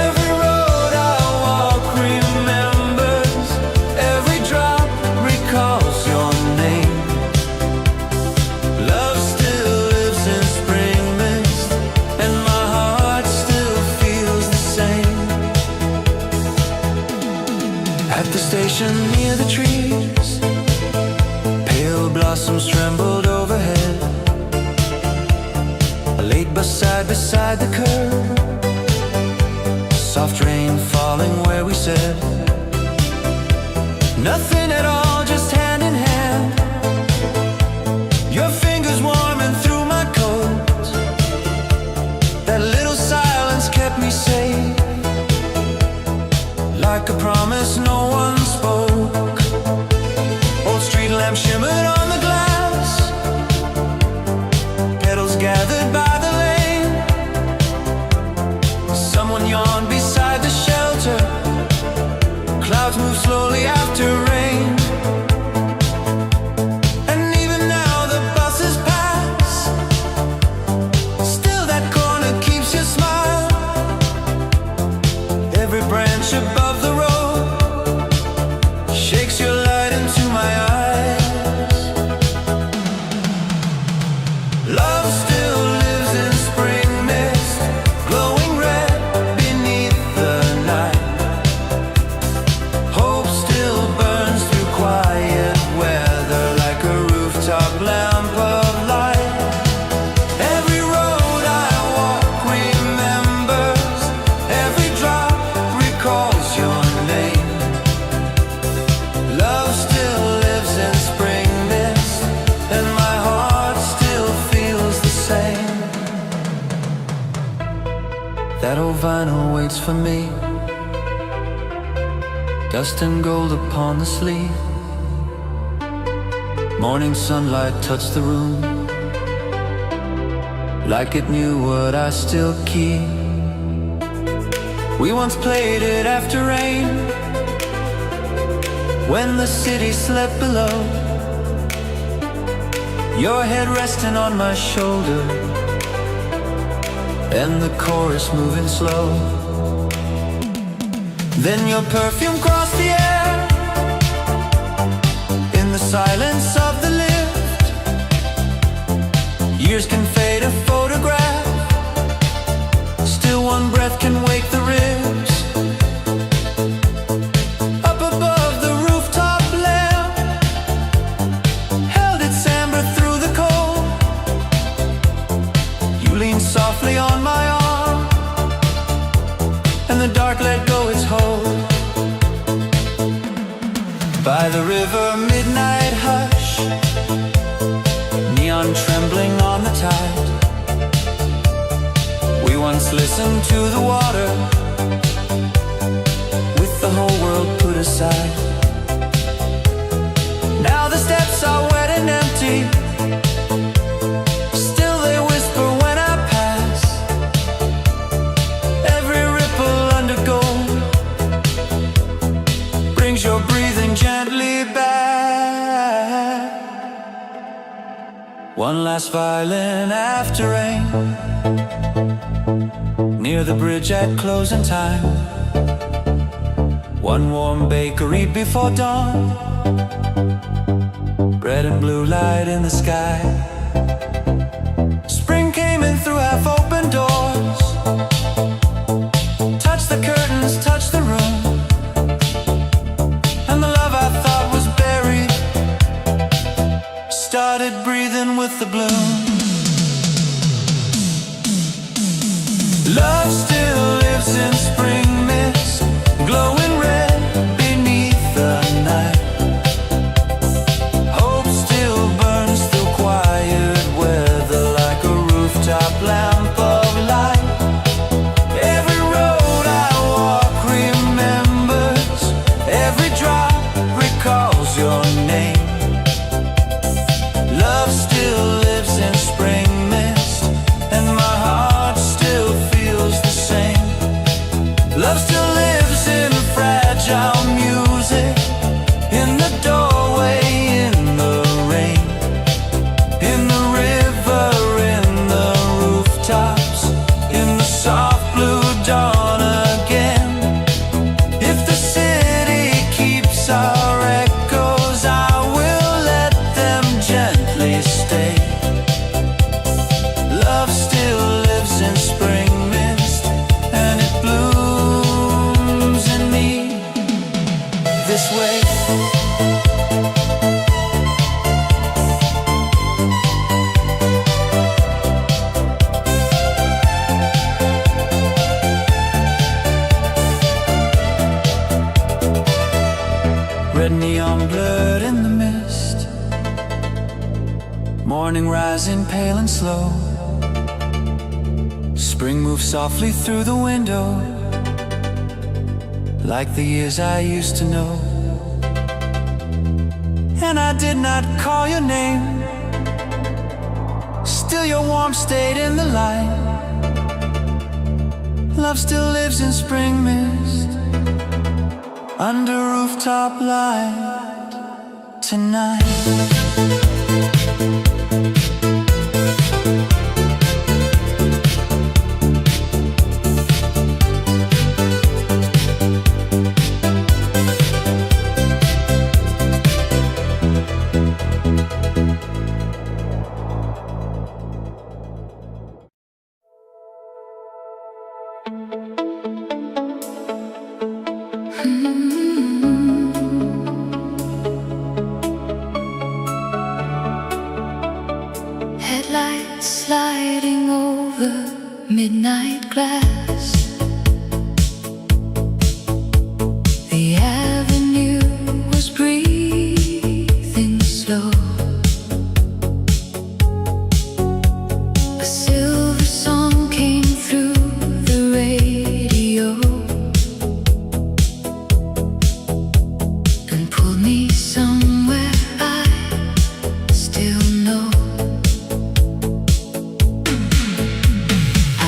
Every road I walk remembers, every drop recalls your name. Love still lives in spring mist, and my heart still feels the same. At the station near the trees, pale blossoms trembled overhead. I laid beside the curb, soft rain falling where we said nothing at all, just hand in hand. Your fingers warming through my coat. That little silence kept me safe, like a promise no one spoke. Old street lamp shimmered on the glass, petals gathered by the lane. Someone yawned beside the shelter. Clouds move slowly after rain. And even now the buses pass, still that corner keeps your smile. Every branch above the road shakes your light into my eyes. Love still lives in spring mist, glowing red beneath the night. Hope still burns through quiet weather like a rooftop lamp of light. Every road I walk remembers, every drop recalls your name. Love still lives in spring mist, and my heart still feels the same. That old vinyl waits for me, dust and gold upon the sleeve. Morning sunlight touched the room, like it knew what I still keep. We once played it after rain, when the city slept below. Your head resting on my shoulder, and the chorus moving slow. Then your perfume crossed the air, in the silence of the lift. Years can fade a photograph, still one breath can wake the ribs. Up above the rooftop lamp held its amber through the cold. You leaned softly on my arm, and the dark let go its hold. By the river, midnight hush, neon trembling on the tide. We once listened to the water, with the whole world put aside. Now the steps are wet and empty, still they whisper when I pass. Every ripple under gold brings your breathing gently back. One last violin after rain, near the bridge at closing time. One warm bakery before dawn, red and blue light in the sky. Spring came in through half-open doors, touched the curtains, touched the room. And the love I thought was buried started breathing with the bloom. Love still lives in spring mist, glowing red beneath the night. Hope still burns through quiet weather like a rooftop lamp knows your name. Love still lives in spring mist, and my heart still feels the same. Love still lives in fragile music, in the doorway, in the rain, in the river, in the rooftops, in the soft blue dawn again. If the city keeps our echoes, I will let them gently stay. Love still lives in spring mist, and it blooms in me this way. Red neon blurred in the mist, morning rising pale and slow. Spring moves softly through the window, like the years I used to know. And I did not call your name, still your warmth stayed in the light. Love still lives in spring mist, under rooftop light tonight. Headlights sliding over midnight glass. The avenue was breathing slow. A silver song came through the radio and pulled me somewhere I still know.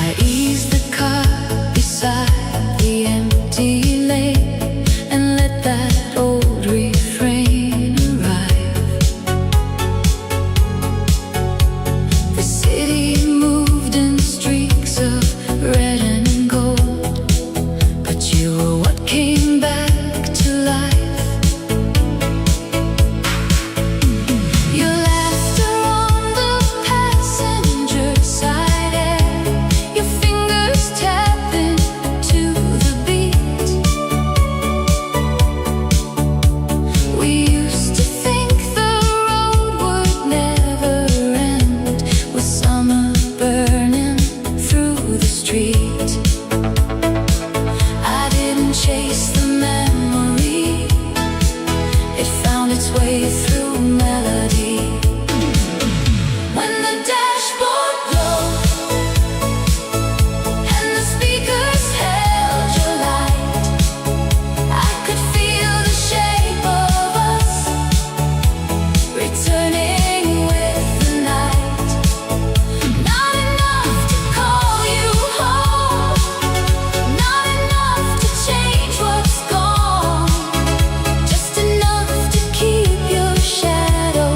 I eased the car beside the empty lane and let that old refrain arrive. The city moved in streaks of red and gold, but you were what came back to life. Your laughter on the passenger side air, your fingers tapping to the beat. We used to think the road would never end, with summer burning through the street. I didn't chase the memory, it found its way through melody. When the dashboard glowed and the speakers held your light, I could feel the shape of us returning with the night. Not enough to call you home, not enough to change what's gone, just enough to keep your shadow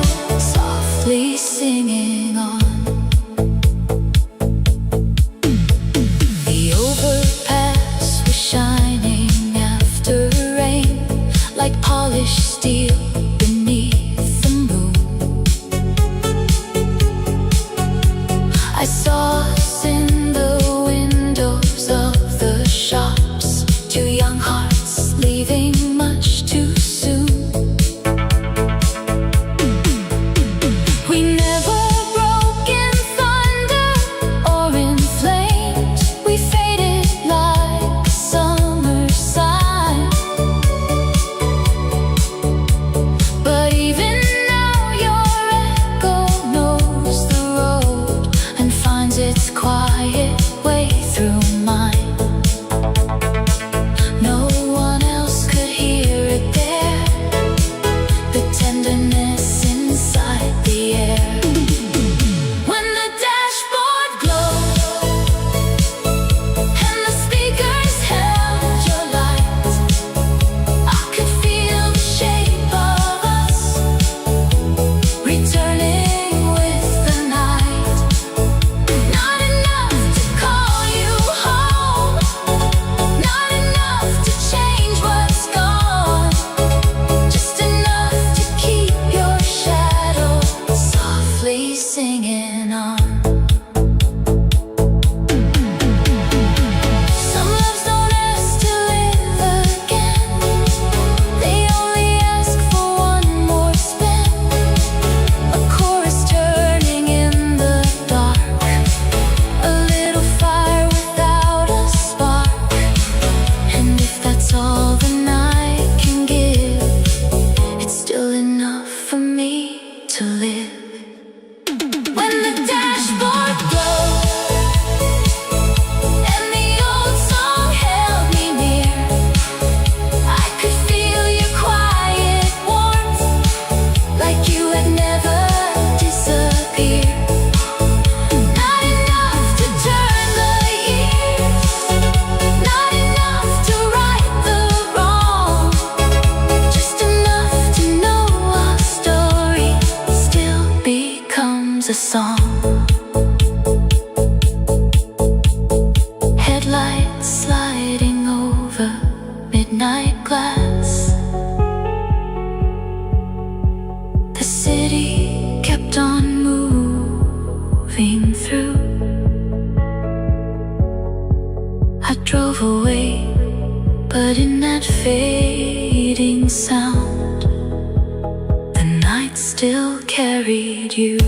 becomes a song. Headlights sliding over midnight glass. The city kept on moving through. I drove away, but in that fading sound, the night still carried you.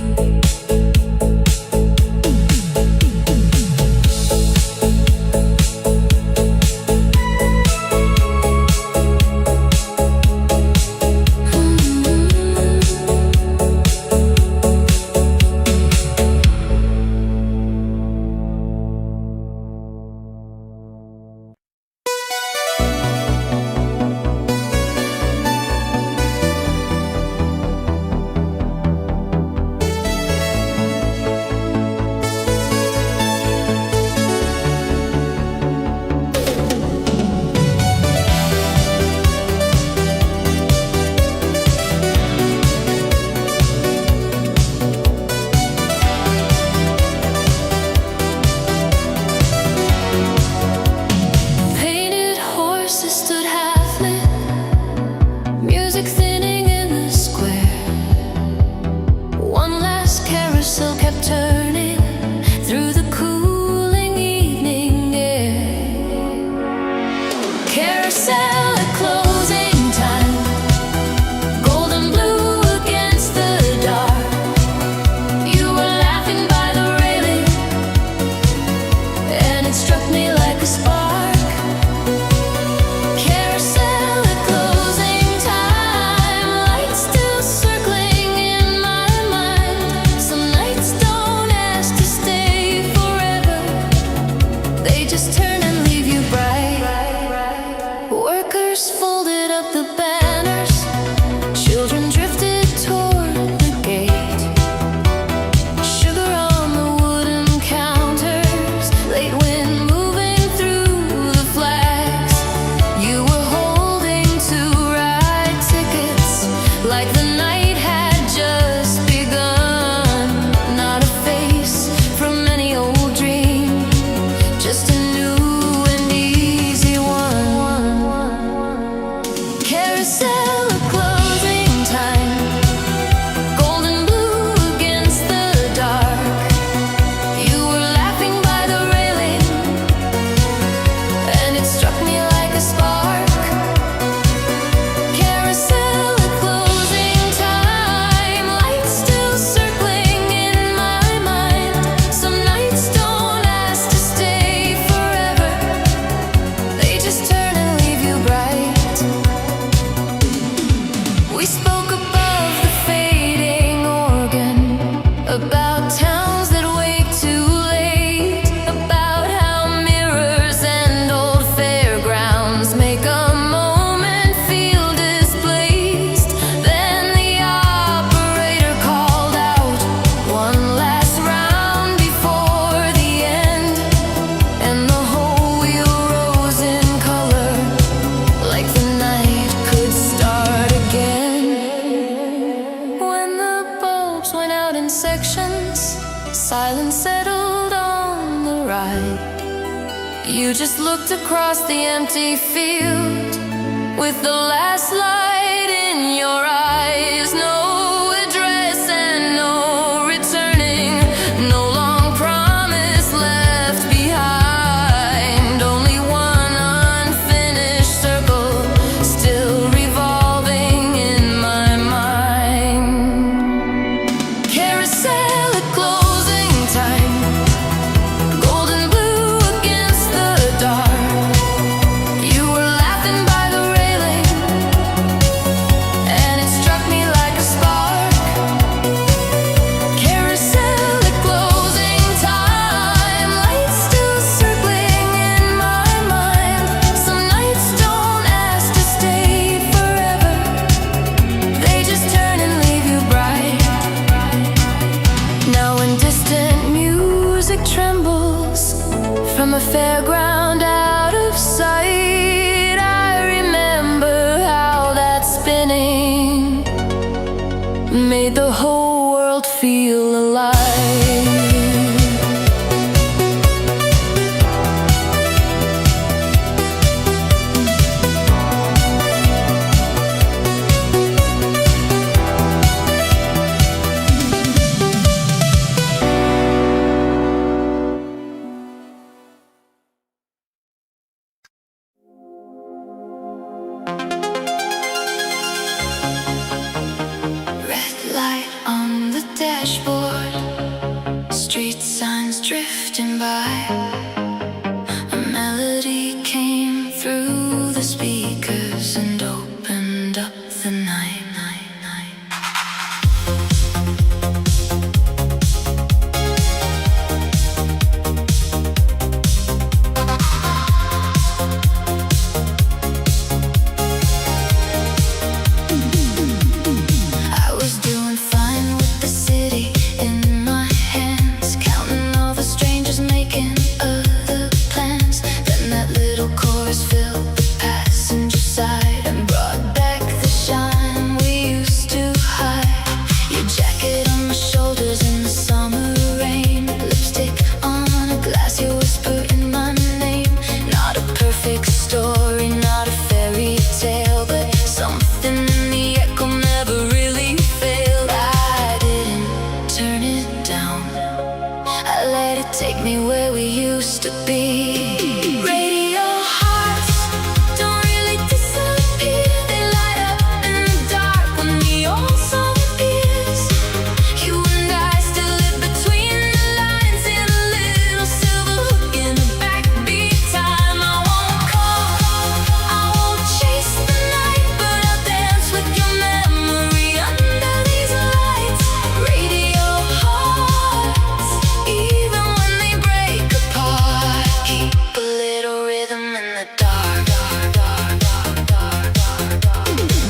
Silence settled on the ride. You just looked across the empty field with the last light in your eyes. No address and no returning, no long promise left behind. Only one unfinished circle still revolving in my mind. Carousel at closing time, golden blue against the dark. You were laughing by the railing, and it struck me like a spark. Carousel at closing time, lights still circling in my mind. Some nights don't ask to stay forever, they just turn and leave you bright. Now when distant music trembles from a fairground out of sight, I remember how that spinning made the whole world feel alive. Red light on the dashboard, street signs drifting by. A melody came through the speakers and opened up the night. I was doing fine with the city in my hands, counting all the strangers making other plans. Then that little chorus filled the passenger side and brought back the shine we used to hide. Your jacket on my shoulders in the summer rain, lipstick on a glass, your whisper in my name. Not a perfect story, not a fairy tale, but something in the echo never really failed. I didn't turn it down, I let it take me where we used to be. Radio hearts don't really disappear, they light up in the dark when the old song appears. You and I still live between the lines in a little silver hook in a backbeat time. I won't call, I won't chase the night, but I'll dance with your memory under these lights. Radio hearts, even when they break apart, keep a little rhythm in the dark.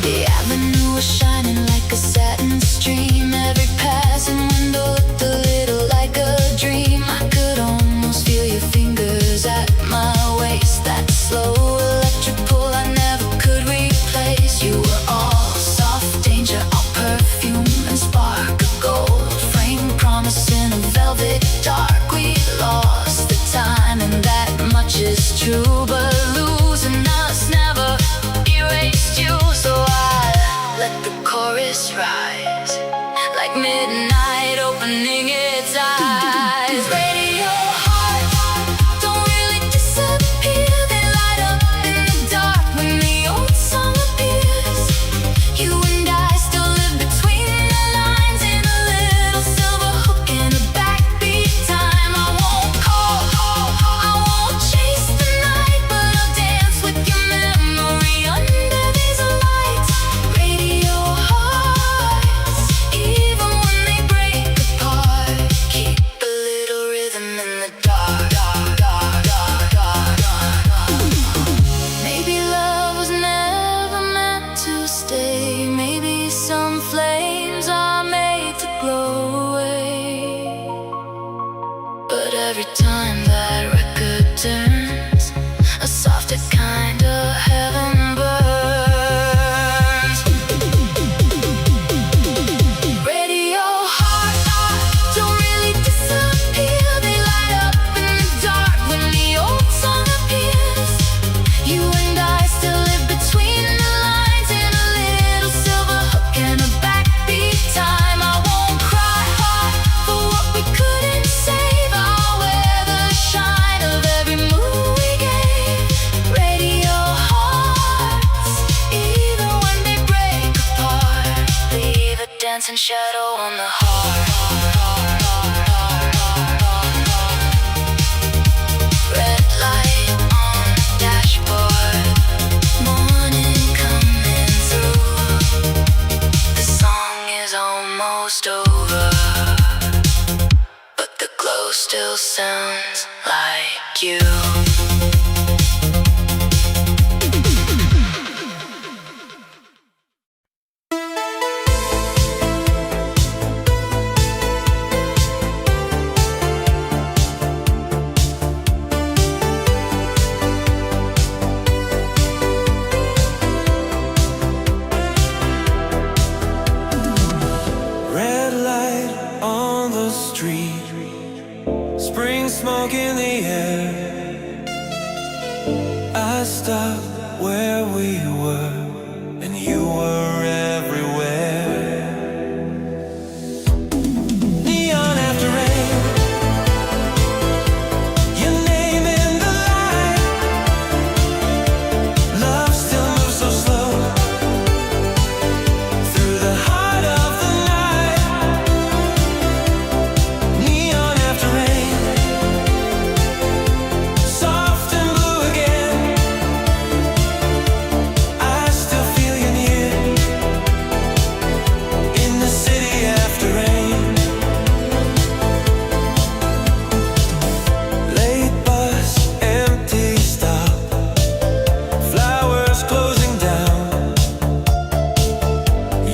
The avenue was shining like a satin stream, every passing window looked a little like a dream. I could almost feel your fingers at my waist, that slow electric pull I never could replace. You were all soft danger, all perfume and spark, a gold frame promise in a velvet dark. We lost the time and that much is true, but losing us never erased you. So I let the chorus rise like midnight opening its eyes. Radio hearts don't really disappear, they light up in the dark when the old song appears. You and I still live between the lines in a little silver hook in a backbeat time. I won't call, I won't chase the night, but I'll dance with your memory under these lights. Radio hearts, even when they break apart, keep a little rhythm in the dark. Maybe love was never meant to stay, maybe some flames are made to blow away. But every time that record turns, a softer kind of heaven burns. Radio hearts don't really disappear, they light up in the dark when the old song appears. You and I still live between the lines in a little silver hook and a backbeat time. I won't cry for what we couldn't save, I'll wear the shine of every move we gave. Radio hearts, even when they break apart, leave a dancing shadow on the heart. Red light on the dashboard, morning coming through. The song is almost over, but the glow still sounds like you. street, spring smoke in the air. I stopped where we were, and you were everywhere. Neon after rain, your name in the light. Love still moves so slow through the heart of the night. Neon after rain, soft and blue again. I still feel you near in the city after rain. Late bus, empty stop, flowers closing down.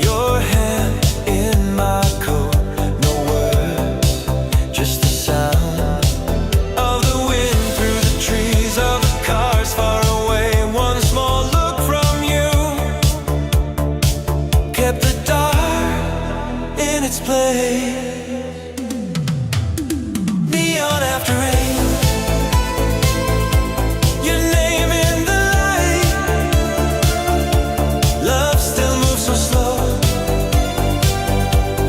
Your hand in my coat, no words, just the sound of the wind through the trees, of the cars far away. One small look from you kept the dark in its place. Neon after rain, your name in the light. Love still moves so slow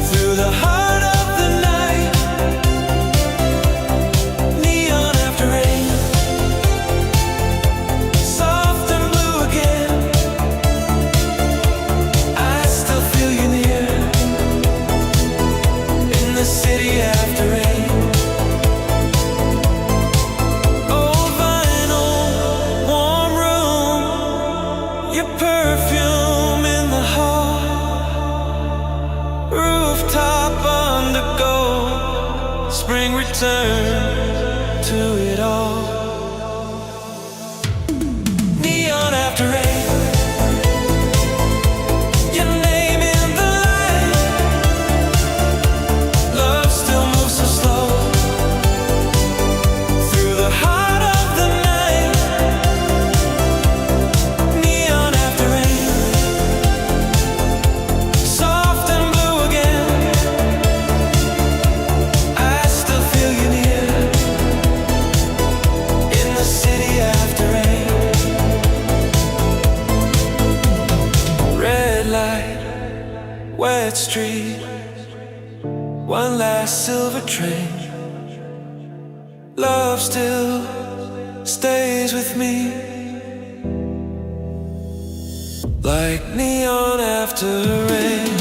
through the heart of the night. Neon after rain, soft and blue again. I still feel you near in the city after rain. Old vinyl, warm room, your perfume in the hall. Rooftop undergo, spring return to it all. Neon after rain, your name in the light. Love still moves so slow through the heart of the night. Neon after rain, soft and blue again. I still feel you near in the city after rain. Red light, wet street, one last silver train. Love still stays with me like neon after rain.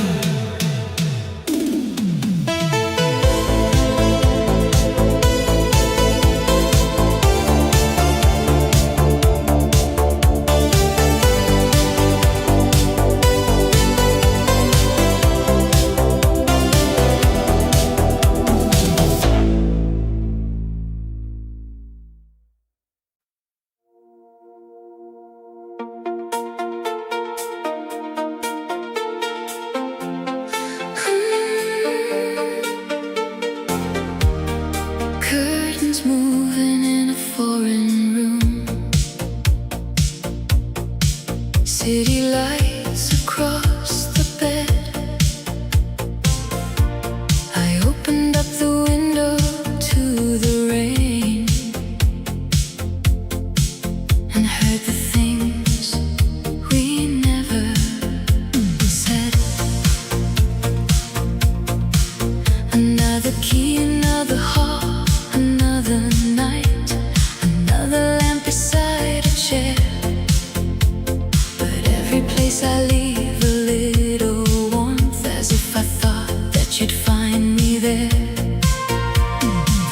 Curtains moving in a foreign room. City lights across the bed. I opened up the window to the rain and heard the things we never said. Another key, another hall, another night, another lamp beside a chair. But every place I leave a little warmth, as if I thought that you'd find me there.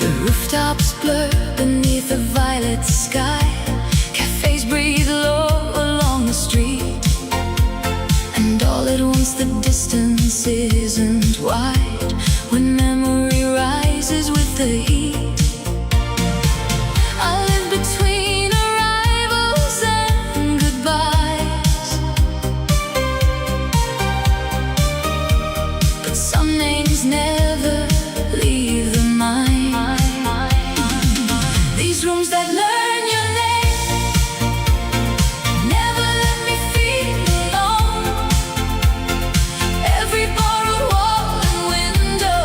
The rooftops blur beneath a violet sky. Cafes breathe low along the street. And all at once the distance isn't wide when memory rises with the heat. I live between arrivals and goodbyes, but some names never leave the mind. These rooms that learn your name never let me feel alone. Every borrowed wall and window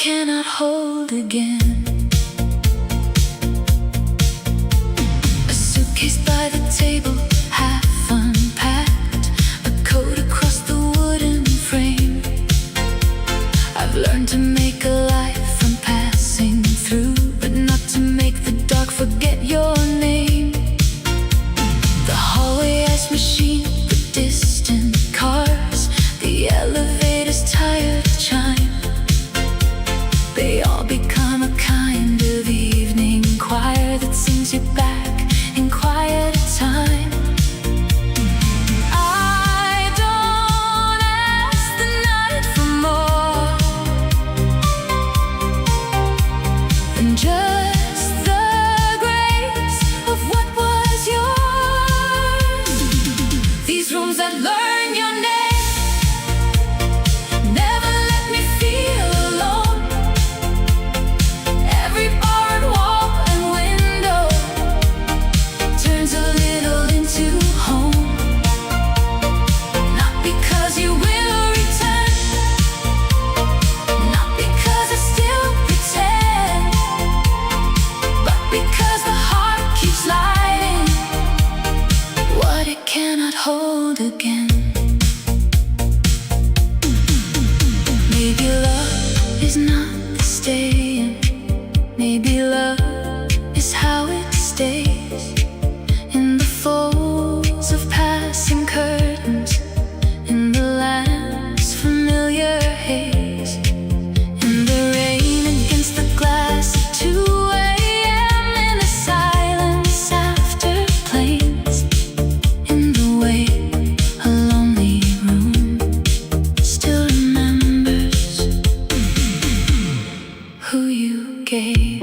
cannot hold again. A suitcase by the table, half unpacked, a coat across the wooden frame. I've learned to make a life from passing through, but not to make the dark forget your name. The hallway ice machine, the distant cars, the elevator's tired chime. They all become a kind of evening choir that sings you back in quiet time. I don't ask the night for more than just the grace of what was yours. These rooms that learn your name never let me feel alone. Every barred wall and window turns a little into home. Not because you will return, not because I still pretend, but because the heart keeps lighting what it cannot hold again. Maybe love is not the staying. Maybe love is how it stays in the folds of passing curtains, in the lamp's familiar haze, in the rain against the glass at 2 a.m., in the silence after planes, in the way a lonely room still remembers who you gave.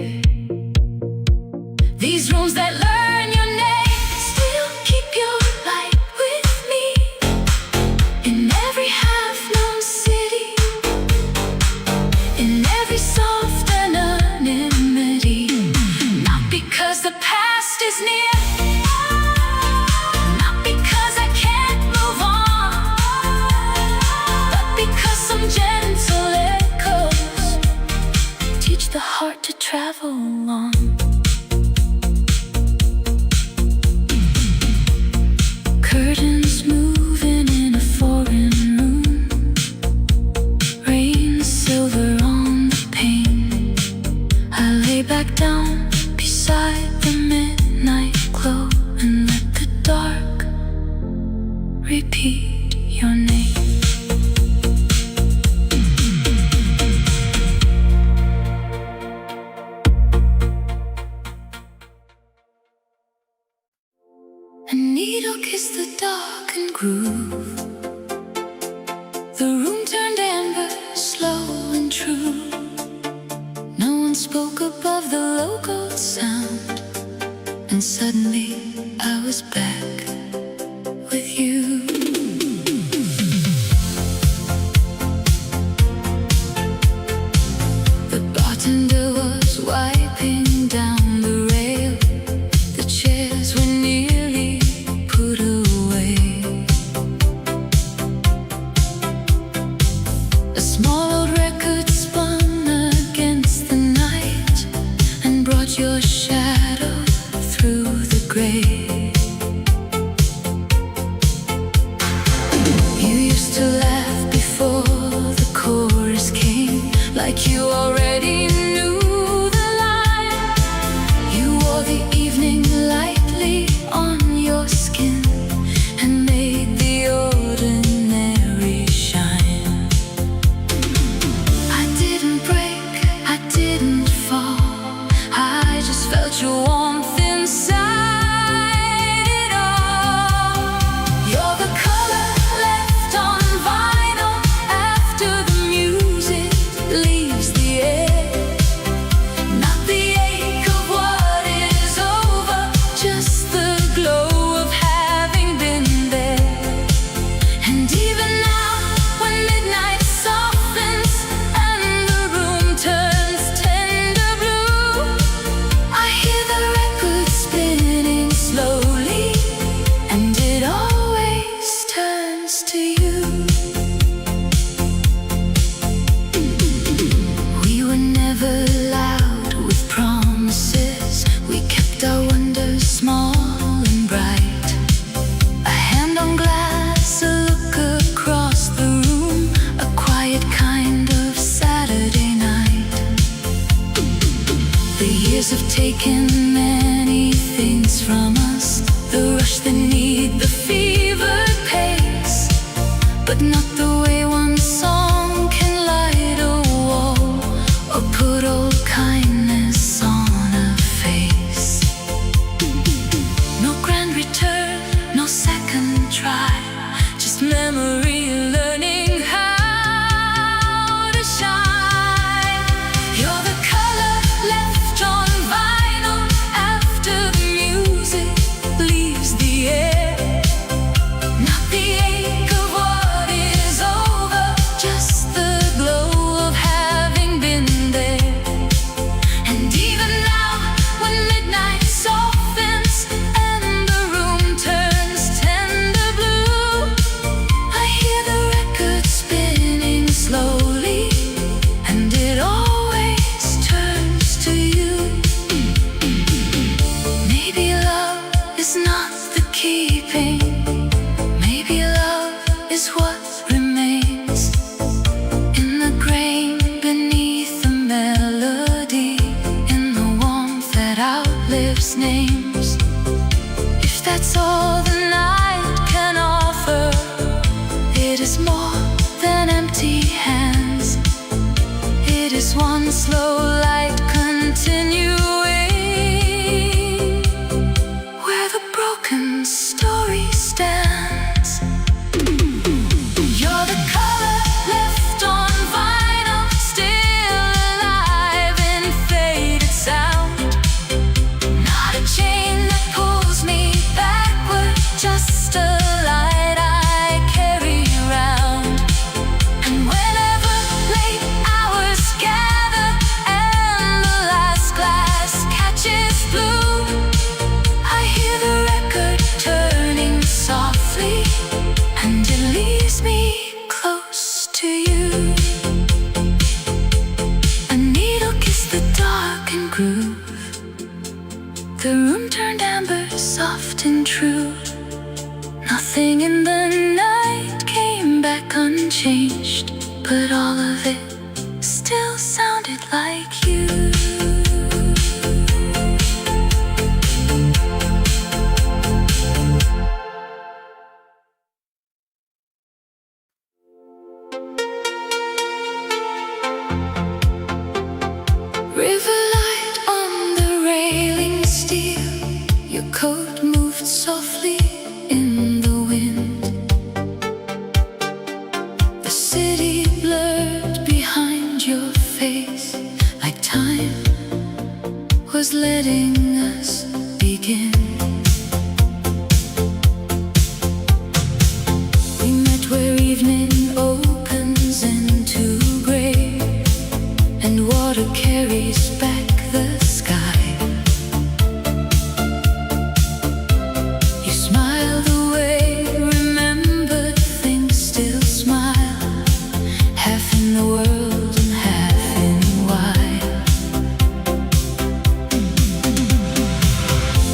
These rooms that learn your name still keep your light with me in every half-known city, in every soft anonymity. Not because the past is near, not because I can't move on, but because some gentle echoes teach the heart to travel on. Curtains moving in a foreign room, rain silver on the pane. I lay back down beside the midnight glow and let the dark repeat your name. A needle kissed the darkened groove. The room turned amber, slow and true. No one spoke above the local sound, and suddenly I was back with you. The bartender was wiping down the rail. The chairs were nearly put away. A small old record spun against the night and brought your shadow through the gray. You used to laugh before the chorus came, like you already knew the line. You wore the evening lightly on your skin and made the ordinary shine. I didn't break, I didn't fall, I just felt your warmth inside it all. You're the color left on vinyl after the music leaves the air. Not the ache of what is over, just the glow of having been there. And even now, when midnight softens and the room turns tender blue, I hear the record spinning slowly, and it always turns to you. We were but not the way one song can light a wall or put old kindness on a face. No grand return, no second try, just memory learning how to shine. You're the color left on vinyl after the music leaves the air. Not the ache of what is over, just the glow of having been there. And even now, when midnight softens and the room turns tender blue, I hear the record spinning slowly, and it always turns to you. Maybe love is not the keeping, maybe love is what remains in the grain beneath the melody, in the warmth that outlives names. If that's all the night can offer, it is more than empty hands. It is one slow light continuing, where the broken story stands. You're the color left on vinyl, still alive in faded sound. Not a chain that pulls me backward, just a light I carry around. And whenever late hours gather and the last glass catches blue, I hear the record turning softly, and it leaves me close to you. A needle kissed the darkened groove, the room turned amber, soft and true. Nothing in the night came back unchanged, but all of it still sounded like you. River light on the railing steel, your coat moved softly in the wind. The city blurred behind your face, like time was letting us begin. We met where evening opens into gray, and water carries back the sky. You smile the way remembered things still smile, half in the world and half in wide.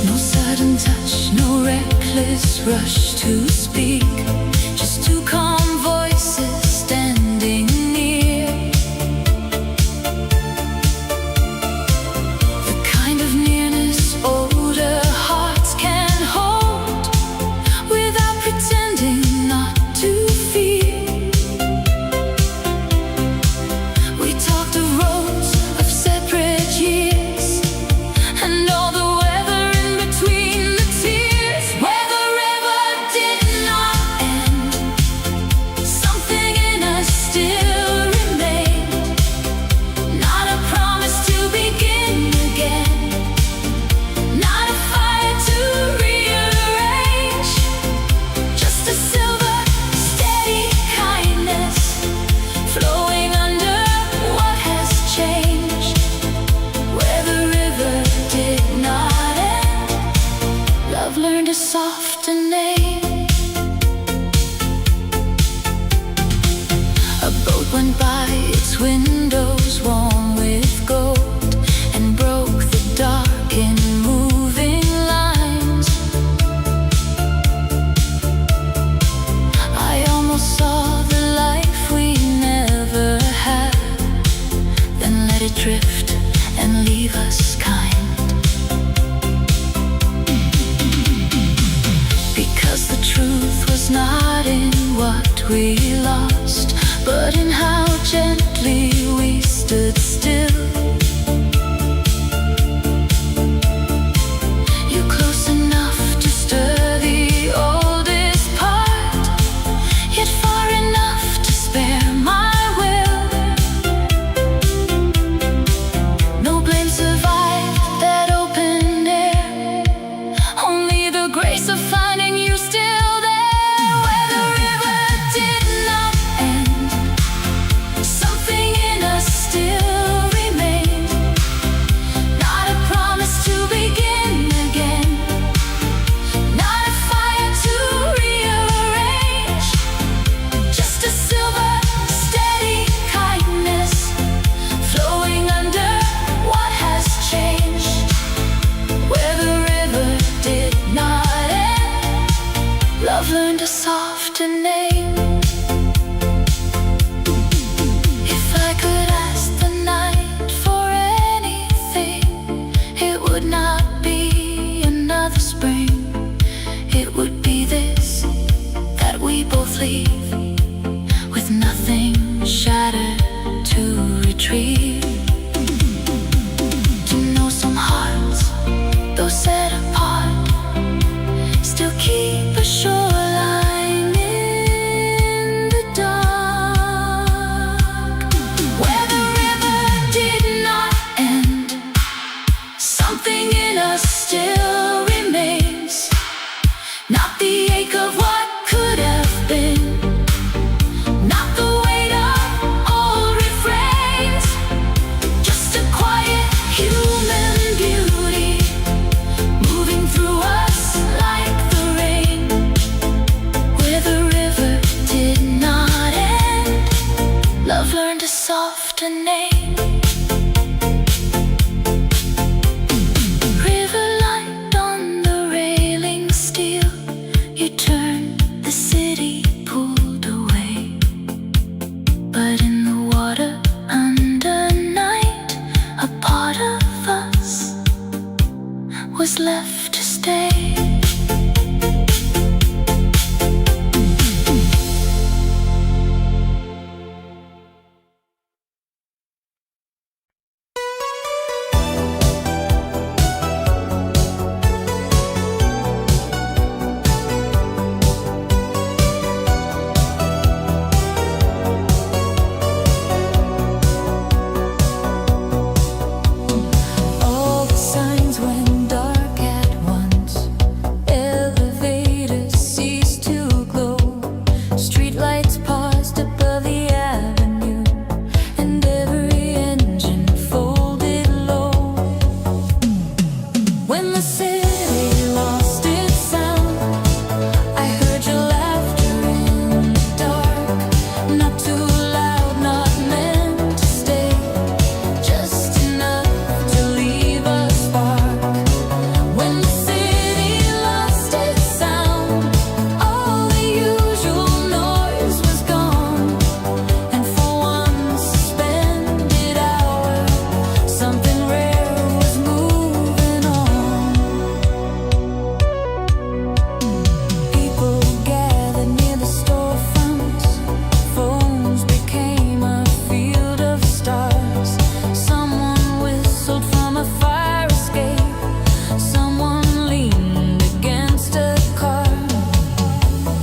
No sudden touch, no reckless rush to speak, just two calm voices standing near. The kind of nearness older hearts can hold without pretending not to fear. We talked of roads, of separate years, and all the weather in between the tears. Where the river did not end, something in us still remained. Not a promise to begin again, not a fire to rearrange, just a silver, steady kindness flowing under what has changed. Where the river did not end, love learned a softer name. A boat went by, its windows warm with gold, and broke the dark in moving lines. I almost saw the life we never had, then let it drift and leave us kind. Because the truth was not in what we lost, but in how gently we stood still. You're close enough to stir the oldest part, yet far enough to spare my will. No blame survived that open air, only the grace of finding you still there. Where the river did not end, something in us still remained. Not a promise to begin again, not a fire to rearrange, just a silver, steady kindness flowing under what has changed. Where the river did not end, love learned a softer name. If I could ask the night for anything, it would not be another spring. It would be this, that we both leave with nothing shattered to retrieve. To know some hearts, though set apart, still keep a shoreline in the dark. Where the river did not end, something in us still remains. Not the ache of what could have been, not the weight of old refrains, just a quiet human beauty moving through us like the rain. Where the river did not end, love learned a softer name. River light on the railing steel, you turned, the city pulled away. But in the water under night, a part of us was left to stay. All the signs went dark at once. Elevators ceased to glow. Streetlights paused above the avenue, and every engine folded low. When the city lost its sound, I heard your laughter in the dark. Not too loud, not meant to stay, just enough to leave a spark. When the city lost its sound, all the usual noise was gone, and for one suspended hour, something rare was moving on. People gathered near the storefronts. Phones became a field of stars. Someone whistled from a fire escape. Someone leaned against a car.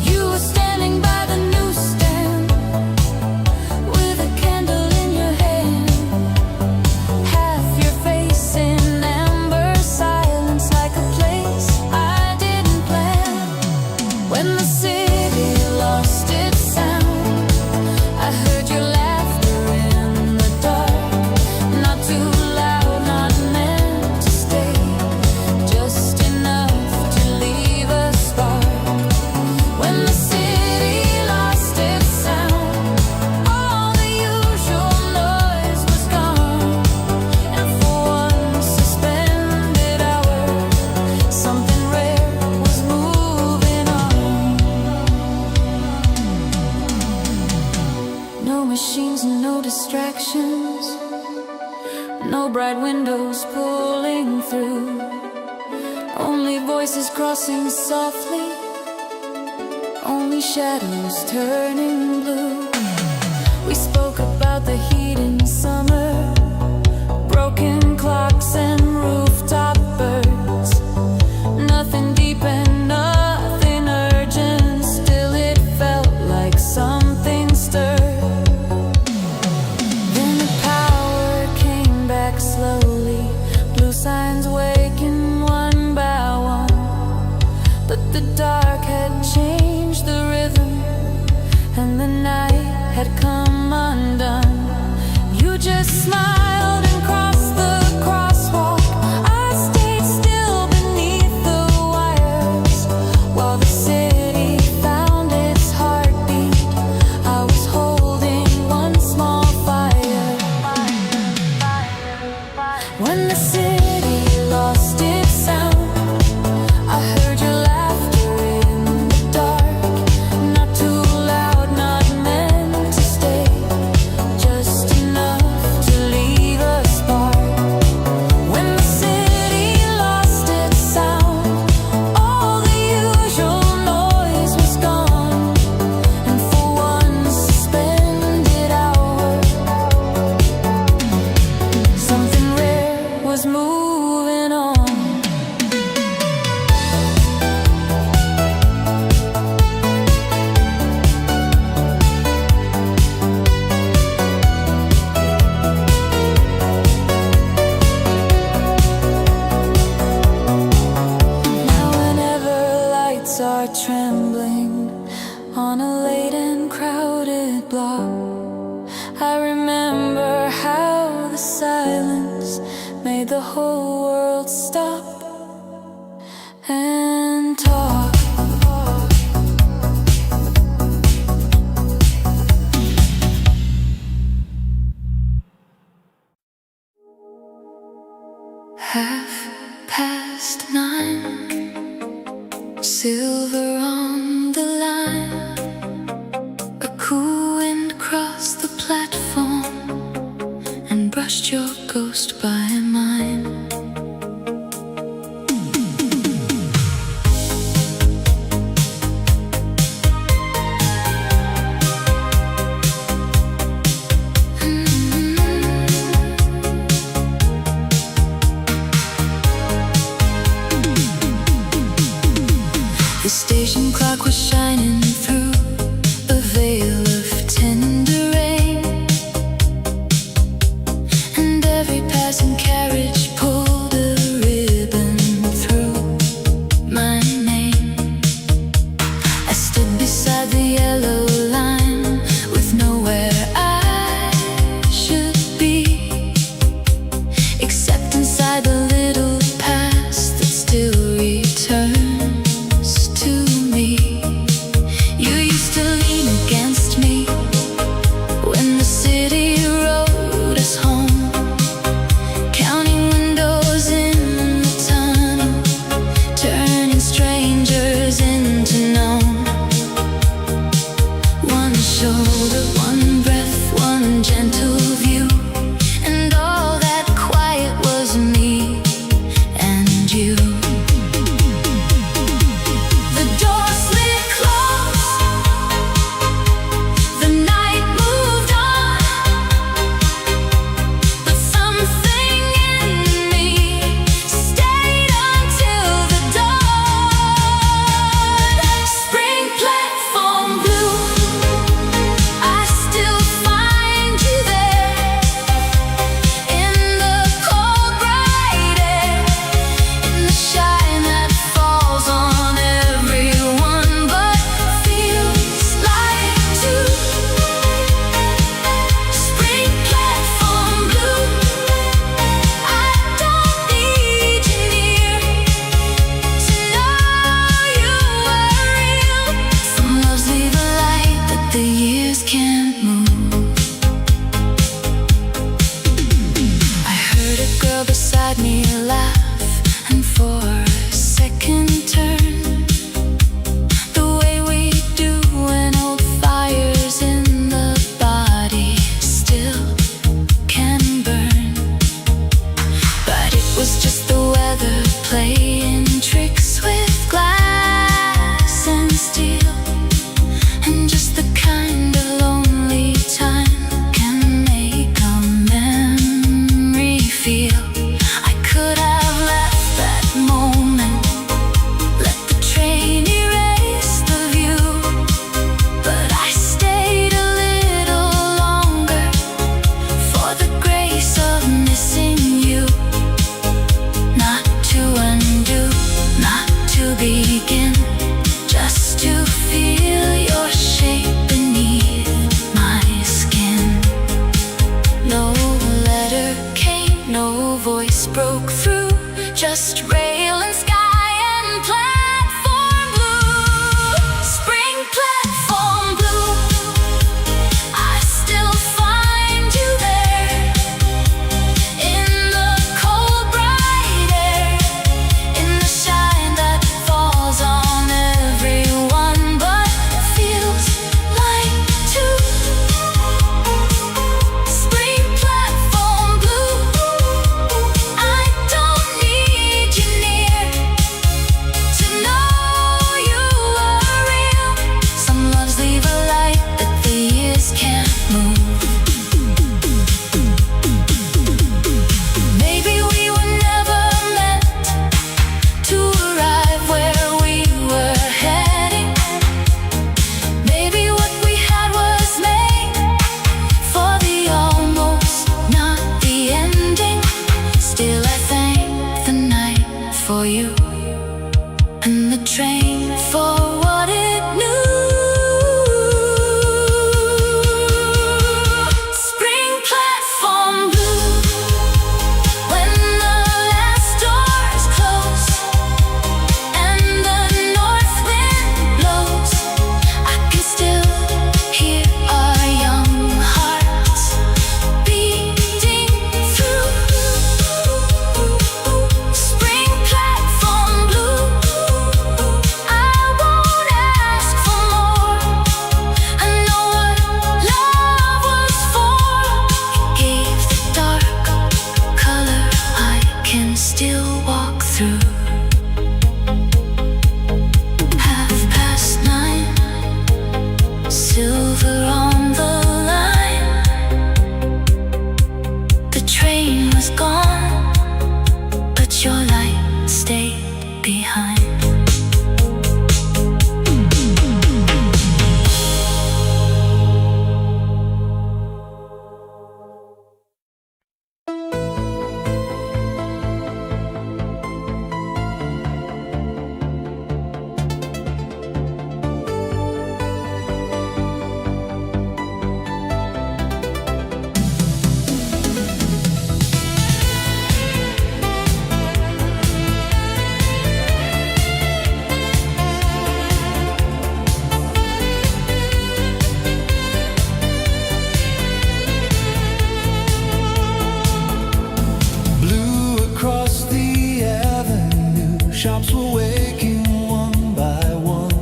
You were standing by the newsstand with a candle in your hand, half your face in amber silence, like a place I didn't plan. When the city lost its sound, I heard your laughter in the dark. Not too loud, not meant to stay, just enough to leave a spark. When the city lost its sound, all the usual noise was gone, and for one suspended hour, something rare was moving on. No machines, no distractions, no bright windows pulling through, only voices crossing softly, only shadows turning blue. We spoke about the heat in summer, broken clocks and rooftop birds. Nothing deep and nothing urgent, still it felt like something stirred. Then the power came back slowly, blue signs waking one by one. But the dark had changed the rhythm, and the night had come undone. You just smiled and crossed the crosswalk. I stayed still beneath the wires while the city found its heartbeat. I was holding one small fire. When the city lost its sound, I heard your laughter in the dark. Not too loud, not meant to stay, just enough to leave a spark. When the city lost its sound, all the usual noise was gone, and for one suspended hour, something rare was moving on. Now whenever lights are trembling on a late and crowded block, I remember how the silence made the whole world stop and talk. Half past 9, silver on the line. A cool wind crossed the platform and brushed your ghost by mine. The station clock was shining through a veil of tender rain, and every passing carriage just rail and sky and platform blue. Spring platform blue. I still find you there in the cold bright air, in the shine that falls on everyone but feels like two. Spring platform blue. I don't need you near to know you are real. Some loves leave a light that the years can't move. Maybe we were never meant to arrive where we were heading. Maybe what we had was made for the almost, not the ending. Still I thank the night for you and the train for what it knew. Spring platform blue. When the last doors close and the north wind blows, I can still hear our young hearts beating through. Spring platform blue. I won't ask for more. I know what love was for. It gave the dark color I can still walk through. 9:30, silver on the line. The train was gone, but your light stayed behind. Blue across the avenue, shops were waking one by one.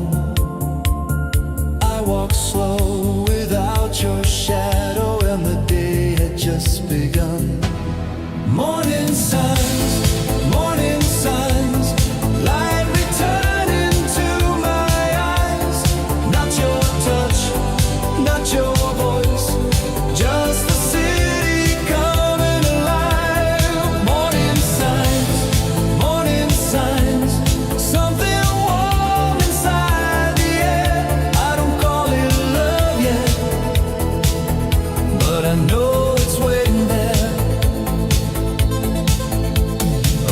I walked slow without your shadow, and the day had just begun. Morning signs, light returning to my eyes. Not your touch, not your voice, just the city coming alive. Morning signs, something warm inside the air. I don't call it love yet, but I know it's waiting there.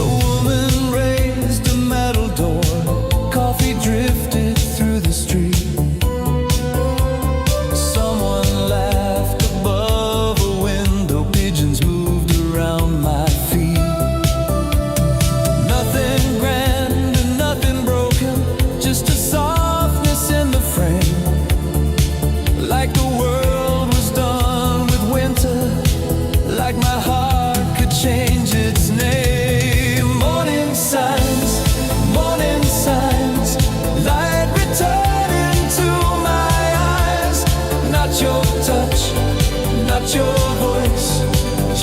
A woman raised a metal door, coffee drifted through the street. Someone laughed above a window, pigeons moved around my feet. Nothing grand and nothing broken, just a softness in the frame. Like the world was done with winter, like my heart could change its name. Morning signs, light returning to my eyes. Not your touch, not your voice,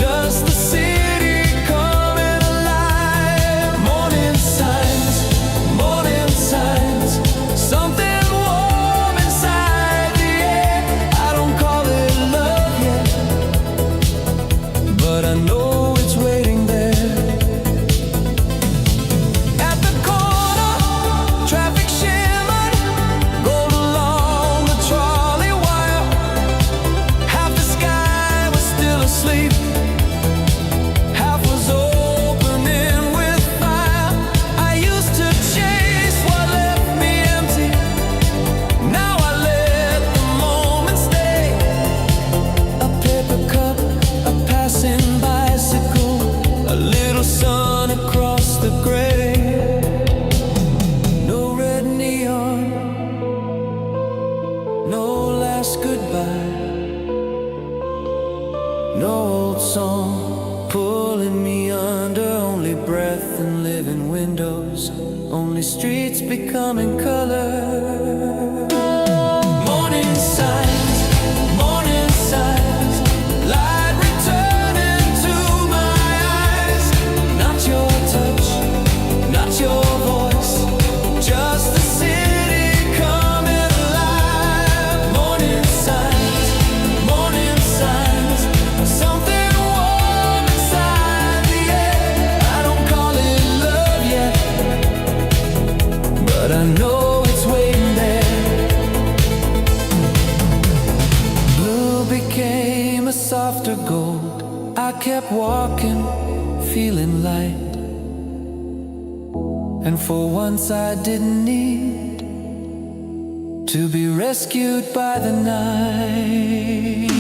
just the city coming alive. Morning signs, something warm inside the air. I don't call it love yet, but I know it's waiting there. At the corner, traffic shimmered, rolled along the trolley wire. Half the sky was No old song pulling me under, only breath and living windows, only streets becoming color. Morning signs, light returning to my eyes. Not your touch, not your voice, just the city coming alive. Morning signs, something warm inside the air. I don't call it love yet, but I know it's waiting there. Blue became a softer gold. I kept walking, feeling light, and for once I didn't need to be rescued by the night.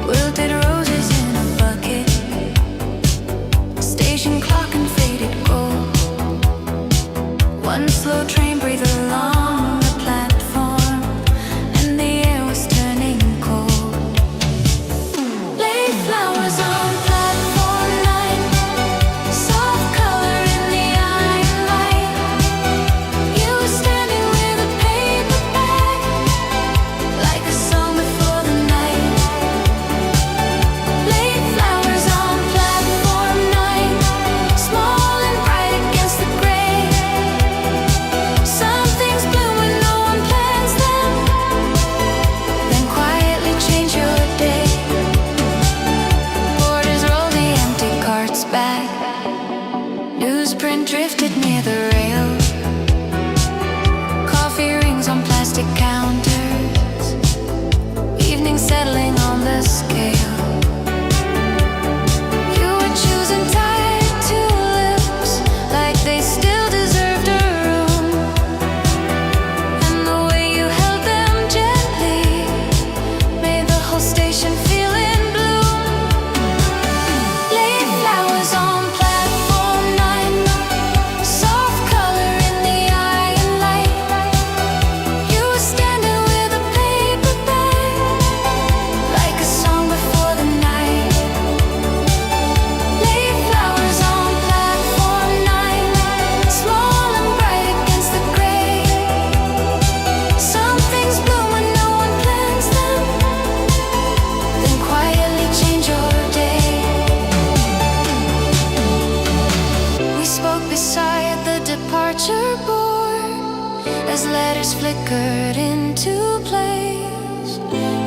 Wilted roses in a bucket, station clock and faded gold. One slow train breathed along the platform, and the air was turning cold. Late flowers on platform 9, soft color in the iron light. You were standing with a paper bag, like a song before the night. Late flowers on platform 9, small and bright against the gray. Some things bloom when no one plans them, then quietly change your day. Porters roll the empty carts back, newsprint drifted near the rail. Coffee rings on plastic counters, evening settling on the scale. You were choosing tired tulips, like they still deserved a room. And the way you held them gently made the whole station feel in bloom. Late flowers on platform 9, soft color in the iron light. You were standing with a paper bag, like a song before the night. Late flowers on platform 9, small and bright against the gray. Some things bloom when no one plans them, then quietly change your day. We spoke beside the departure board as letters flickered into place,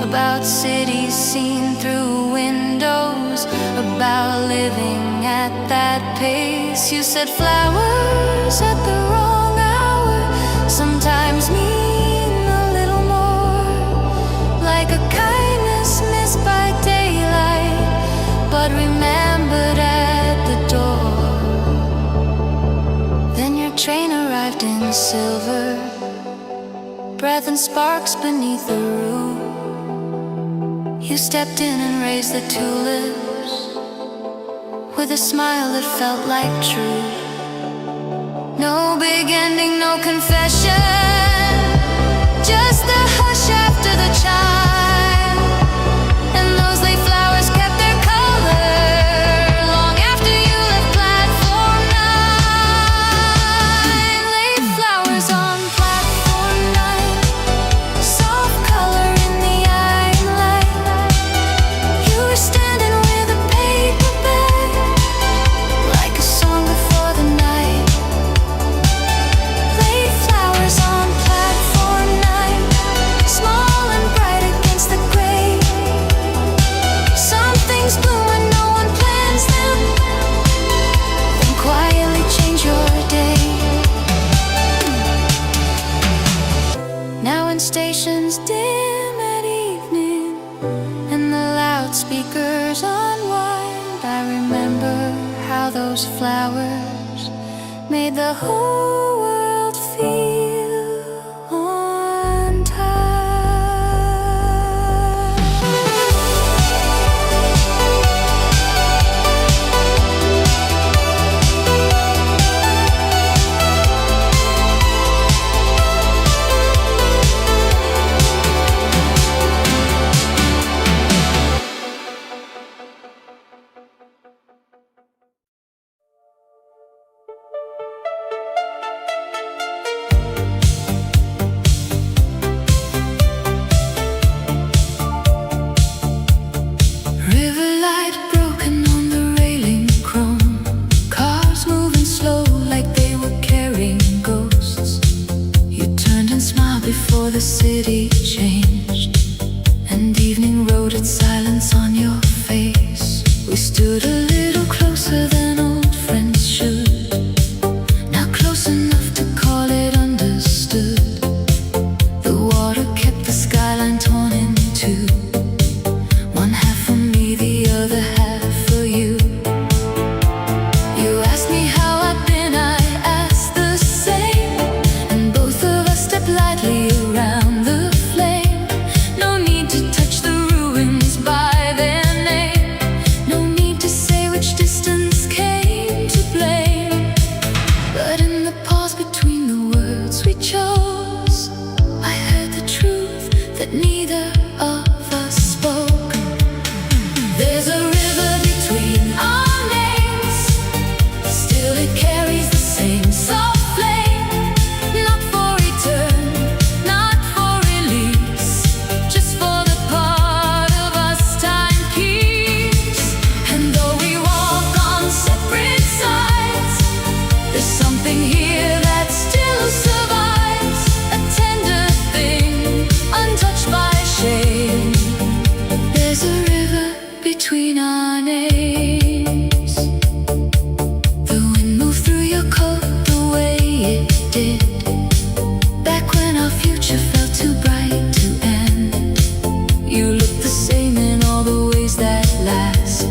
about cities seen through windows, about living at that pace. You said flowers at the wrong hour sometimes mean a little more, like a kindness missed by daylight, but remembered at the door. Then your train arrived in silver, breath and sparks beneath the roof. You stepped in and raised the tulips with a smile that felt like truth. No big ending, no confession, just the hush after the chime. And those late flowers kept their color long after you left platform 9. Late flowers on platform 9, soft color in the iron light. You were standing with a paper bag, like a song before the night. Late flowers on platform when stations dim at evening and the loudspeakers unwind. I remember how those flowers made the whole world feel on time. Before the city changed, and evening wrote its silence on your face. We stood a little closer than old friends should, now close enough to call it understood. The water kept the skyline torn in two, one half for me, the other half for you. You asked me how I'd been, I asked the same, and both of us stepped lightly around the flame. No need to touch the ruins by their name, no need to say which distance came to blame. But in the pause between the words we chose, I heard the truth that neither of us spoke. There's a river between our names, still it carries the same soft flame. Not for return, not for release, just for the part of us time keeps. And though we walk on separate sides, there's something here that still survives, a tender thing, untouched by shame. There's a river between our names. The wind moved through your coat the way it did, back when our future felt too bright to end. You look the same in all the ways that last,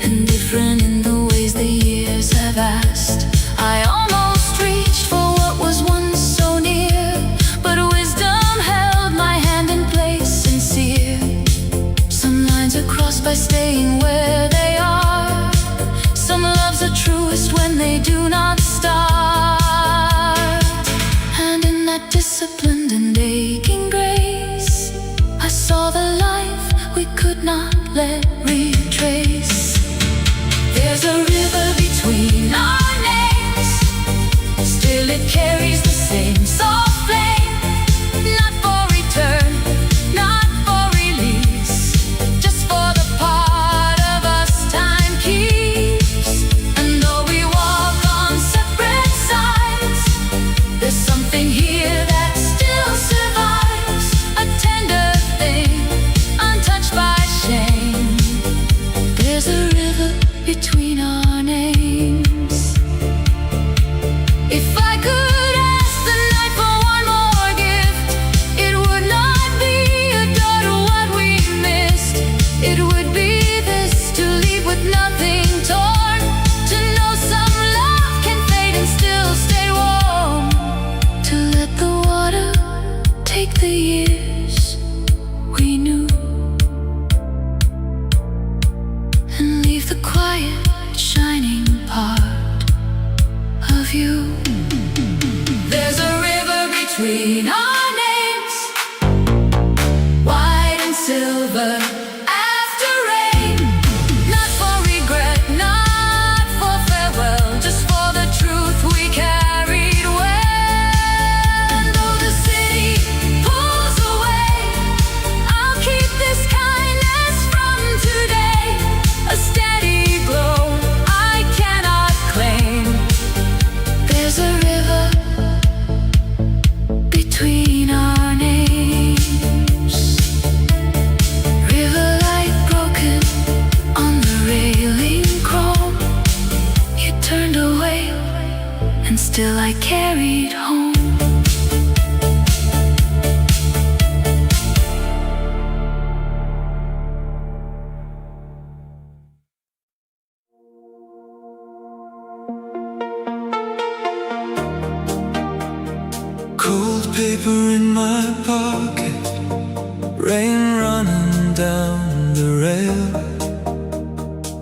and different in the ways the years have asked. I almost reached for what was once so near, but wisdom held my hand in place sincere. Some lines are crossed by staying where they are, some loves are truest when they do not start. And in that disciplined and aching grace, I saw the life we could not let retrace. There's a river between our names, still it carries the same soft flame. Not for return, not for release, just for the part of us time keeps. And though we walk on separate sides, there's something here that still survives, a tender thing, untouched by shame. There's a river between our names. If I could ask the night for one more gift, it would not be a daughter what we missed. It would be this, to leave with nothing torn, to know some love can fade and still stay warm, to let the water take the years we knew, and leave the quiet shining part of you. There's a river between our names, white and silver after rain. Not for regret, not for farewell, just for the truth we carried well. And though the city pulls away, rain running down the rail.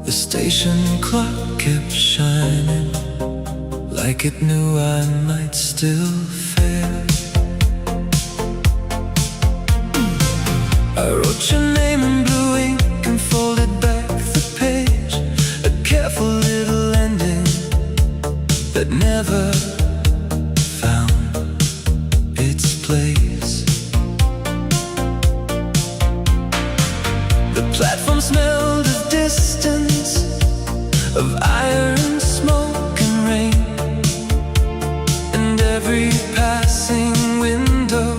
The station clock kept shining, like it knew I might still fail. I wrote your name in blue ink and folded back the page, a careful little ending that never found its place. The platform smelled of distance, of iron, smoke and rain, and every passing window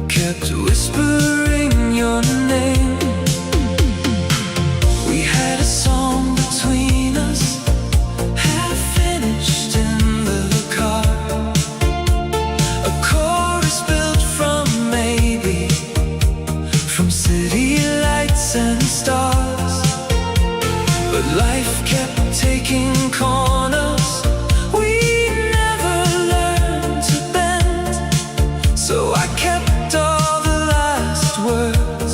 kept whispering your name. We had a song between us, half finished in the car, a chorus built from maybe, from city lights and stars. But life kept taking corners, we never learned to bend. So I kept all the last words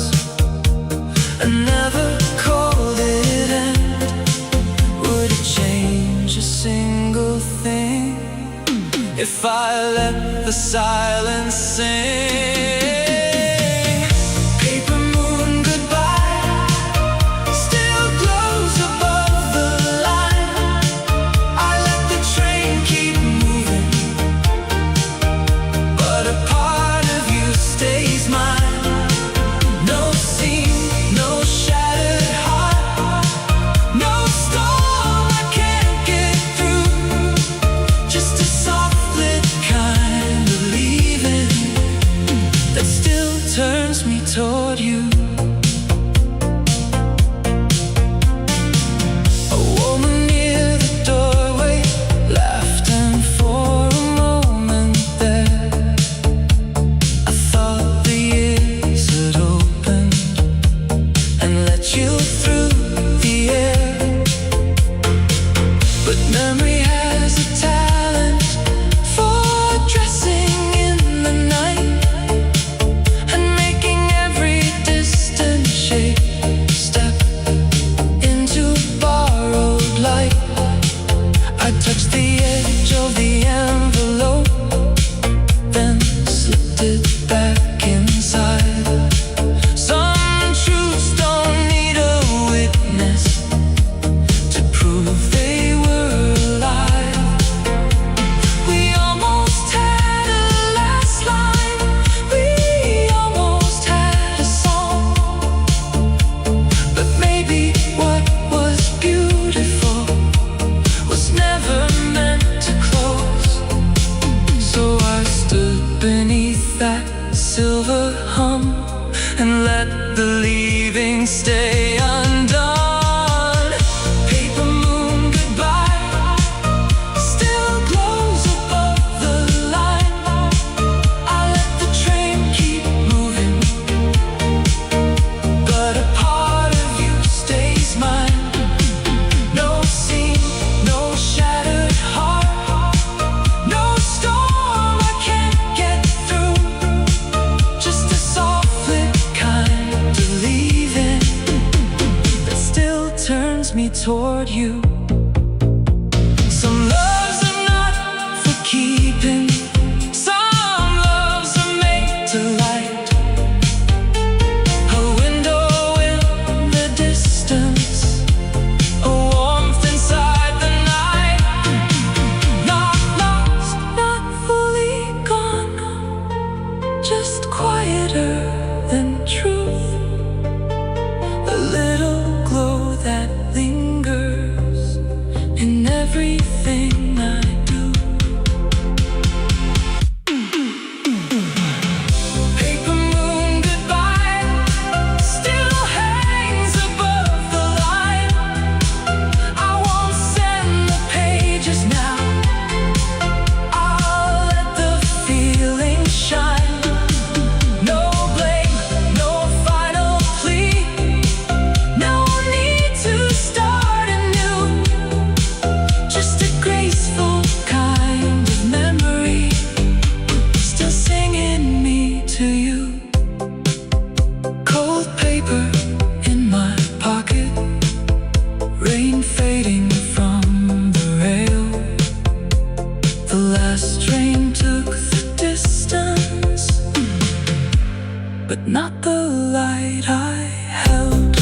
and never called it end. Would it change a single thing if I let the silence sing? Paper moon, goodbye, still glows above the line. I let the train keep moving, but a part of you stays mine. No seam, no shattered heart, no storm I can't get through, just a soft lit kind of leaving that still turns me toward you. A woman near the doorway laughed, and for a moment there I thought the years had opened and let you through the air. But memory has a talent for dressing in the night and making every distant shape step into borrowed light. I touched the edge of the envelope, then slipped it back inside. Some truths don't need a witness to prove they were alive. We almost had a last line, we almost had a song, but maybe what was beautiful was never meant to close. So I stood beneath that silver hum and let the leaving stay undone. Paper moon, goodbye, still glows above the line. I let the train keep moving, but a part of you stays mine. No seam, no shattered heart, no storm I can't get through, just a soft lit kind of leaving that still turns me toward you. Some loves are not for keeping, some loves are made to light. A window in the distance, a warmth inside the night. Not lost, not fully gone, just quieter than truth. A little glow that lingers but not the light I held.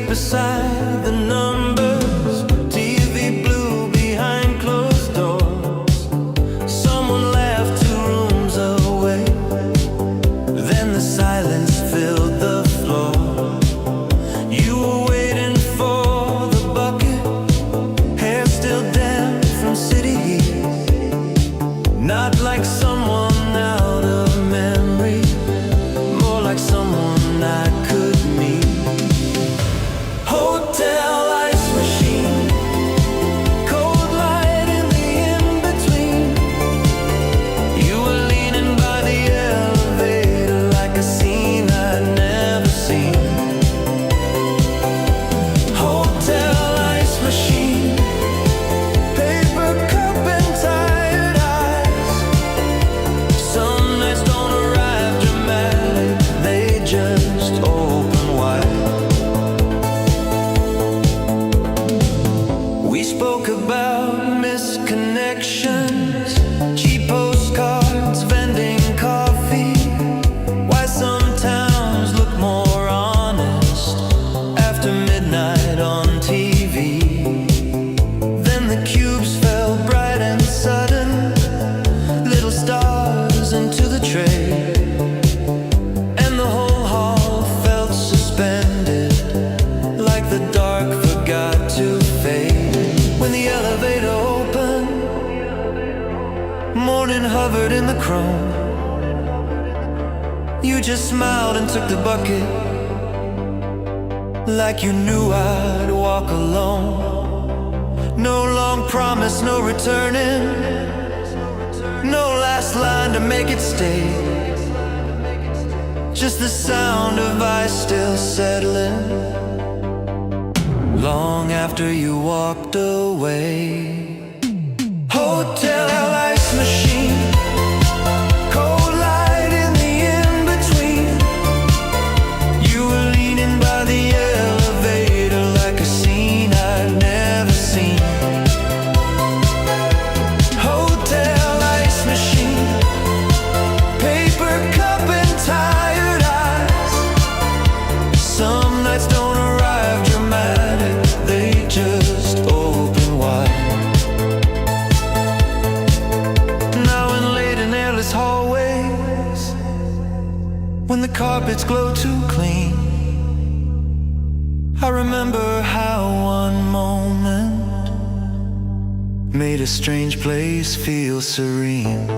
Beside the numbers, TV blue behind closed doors. Someone laughed 2 rooms away. Then the silence filled the floor. You were waiting for the bucket, hair still damp from city heat. Not like someone out of memory, more like someone I could meet. Hotel ice machine, cold light in the in-between. You were leaning by the elevator like a scene I'd never seen. Hotel ice machine, paper cup and tired eyes. Some nights don't arrive dramatic, they just open wide. We spoke about misconnections, cheap postcards, vending coffee. Why some towns look more honest after midnight on TV. Then the cubes fell bright and sudden, little stars into the tray. And the whole hall felt suspended, like the dark forgot to fade. When the elevator opened, morning hovered in the chrome. You just smiled and took the bucket, like you knew I'd walk alone. No long promise, no returning, no last line to make it stay. Just the sound of ice still settling, long after you walked away. Hotel ice machine, cold light in the in-between. You were leaning by the elevator like a scene I'd never seen. Hotel ice machine, paper cup and tired eyes. Some nights don't arrive dramatic, they just open wide. Now in late and airless hallways, when the carpets glow too clean, I remember how one moment made a strange place feel serene.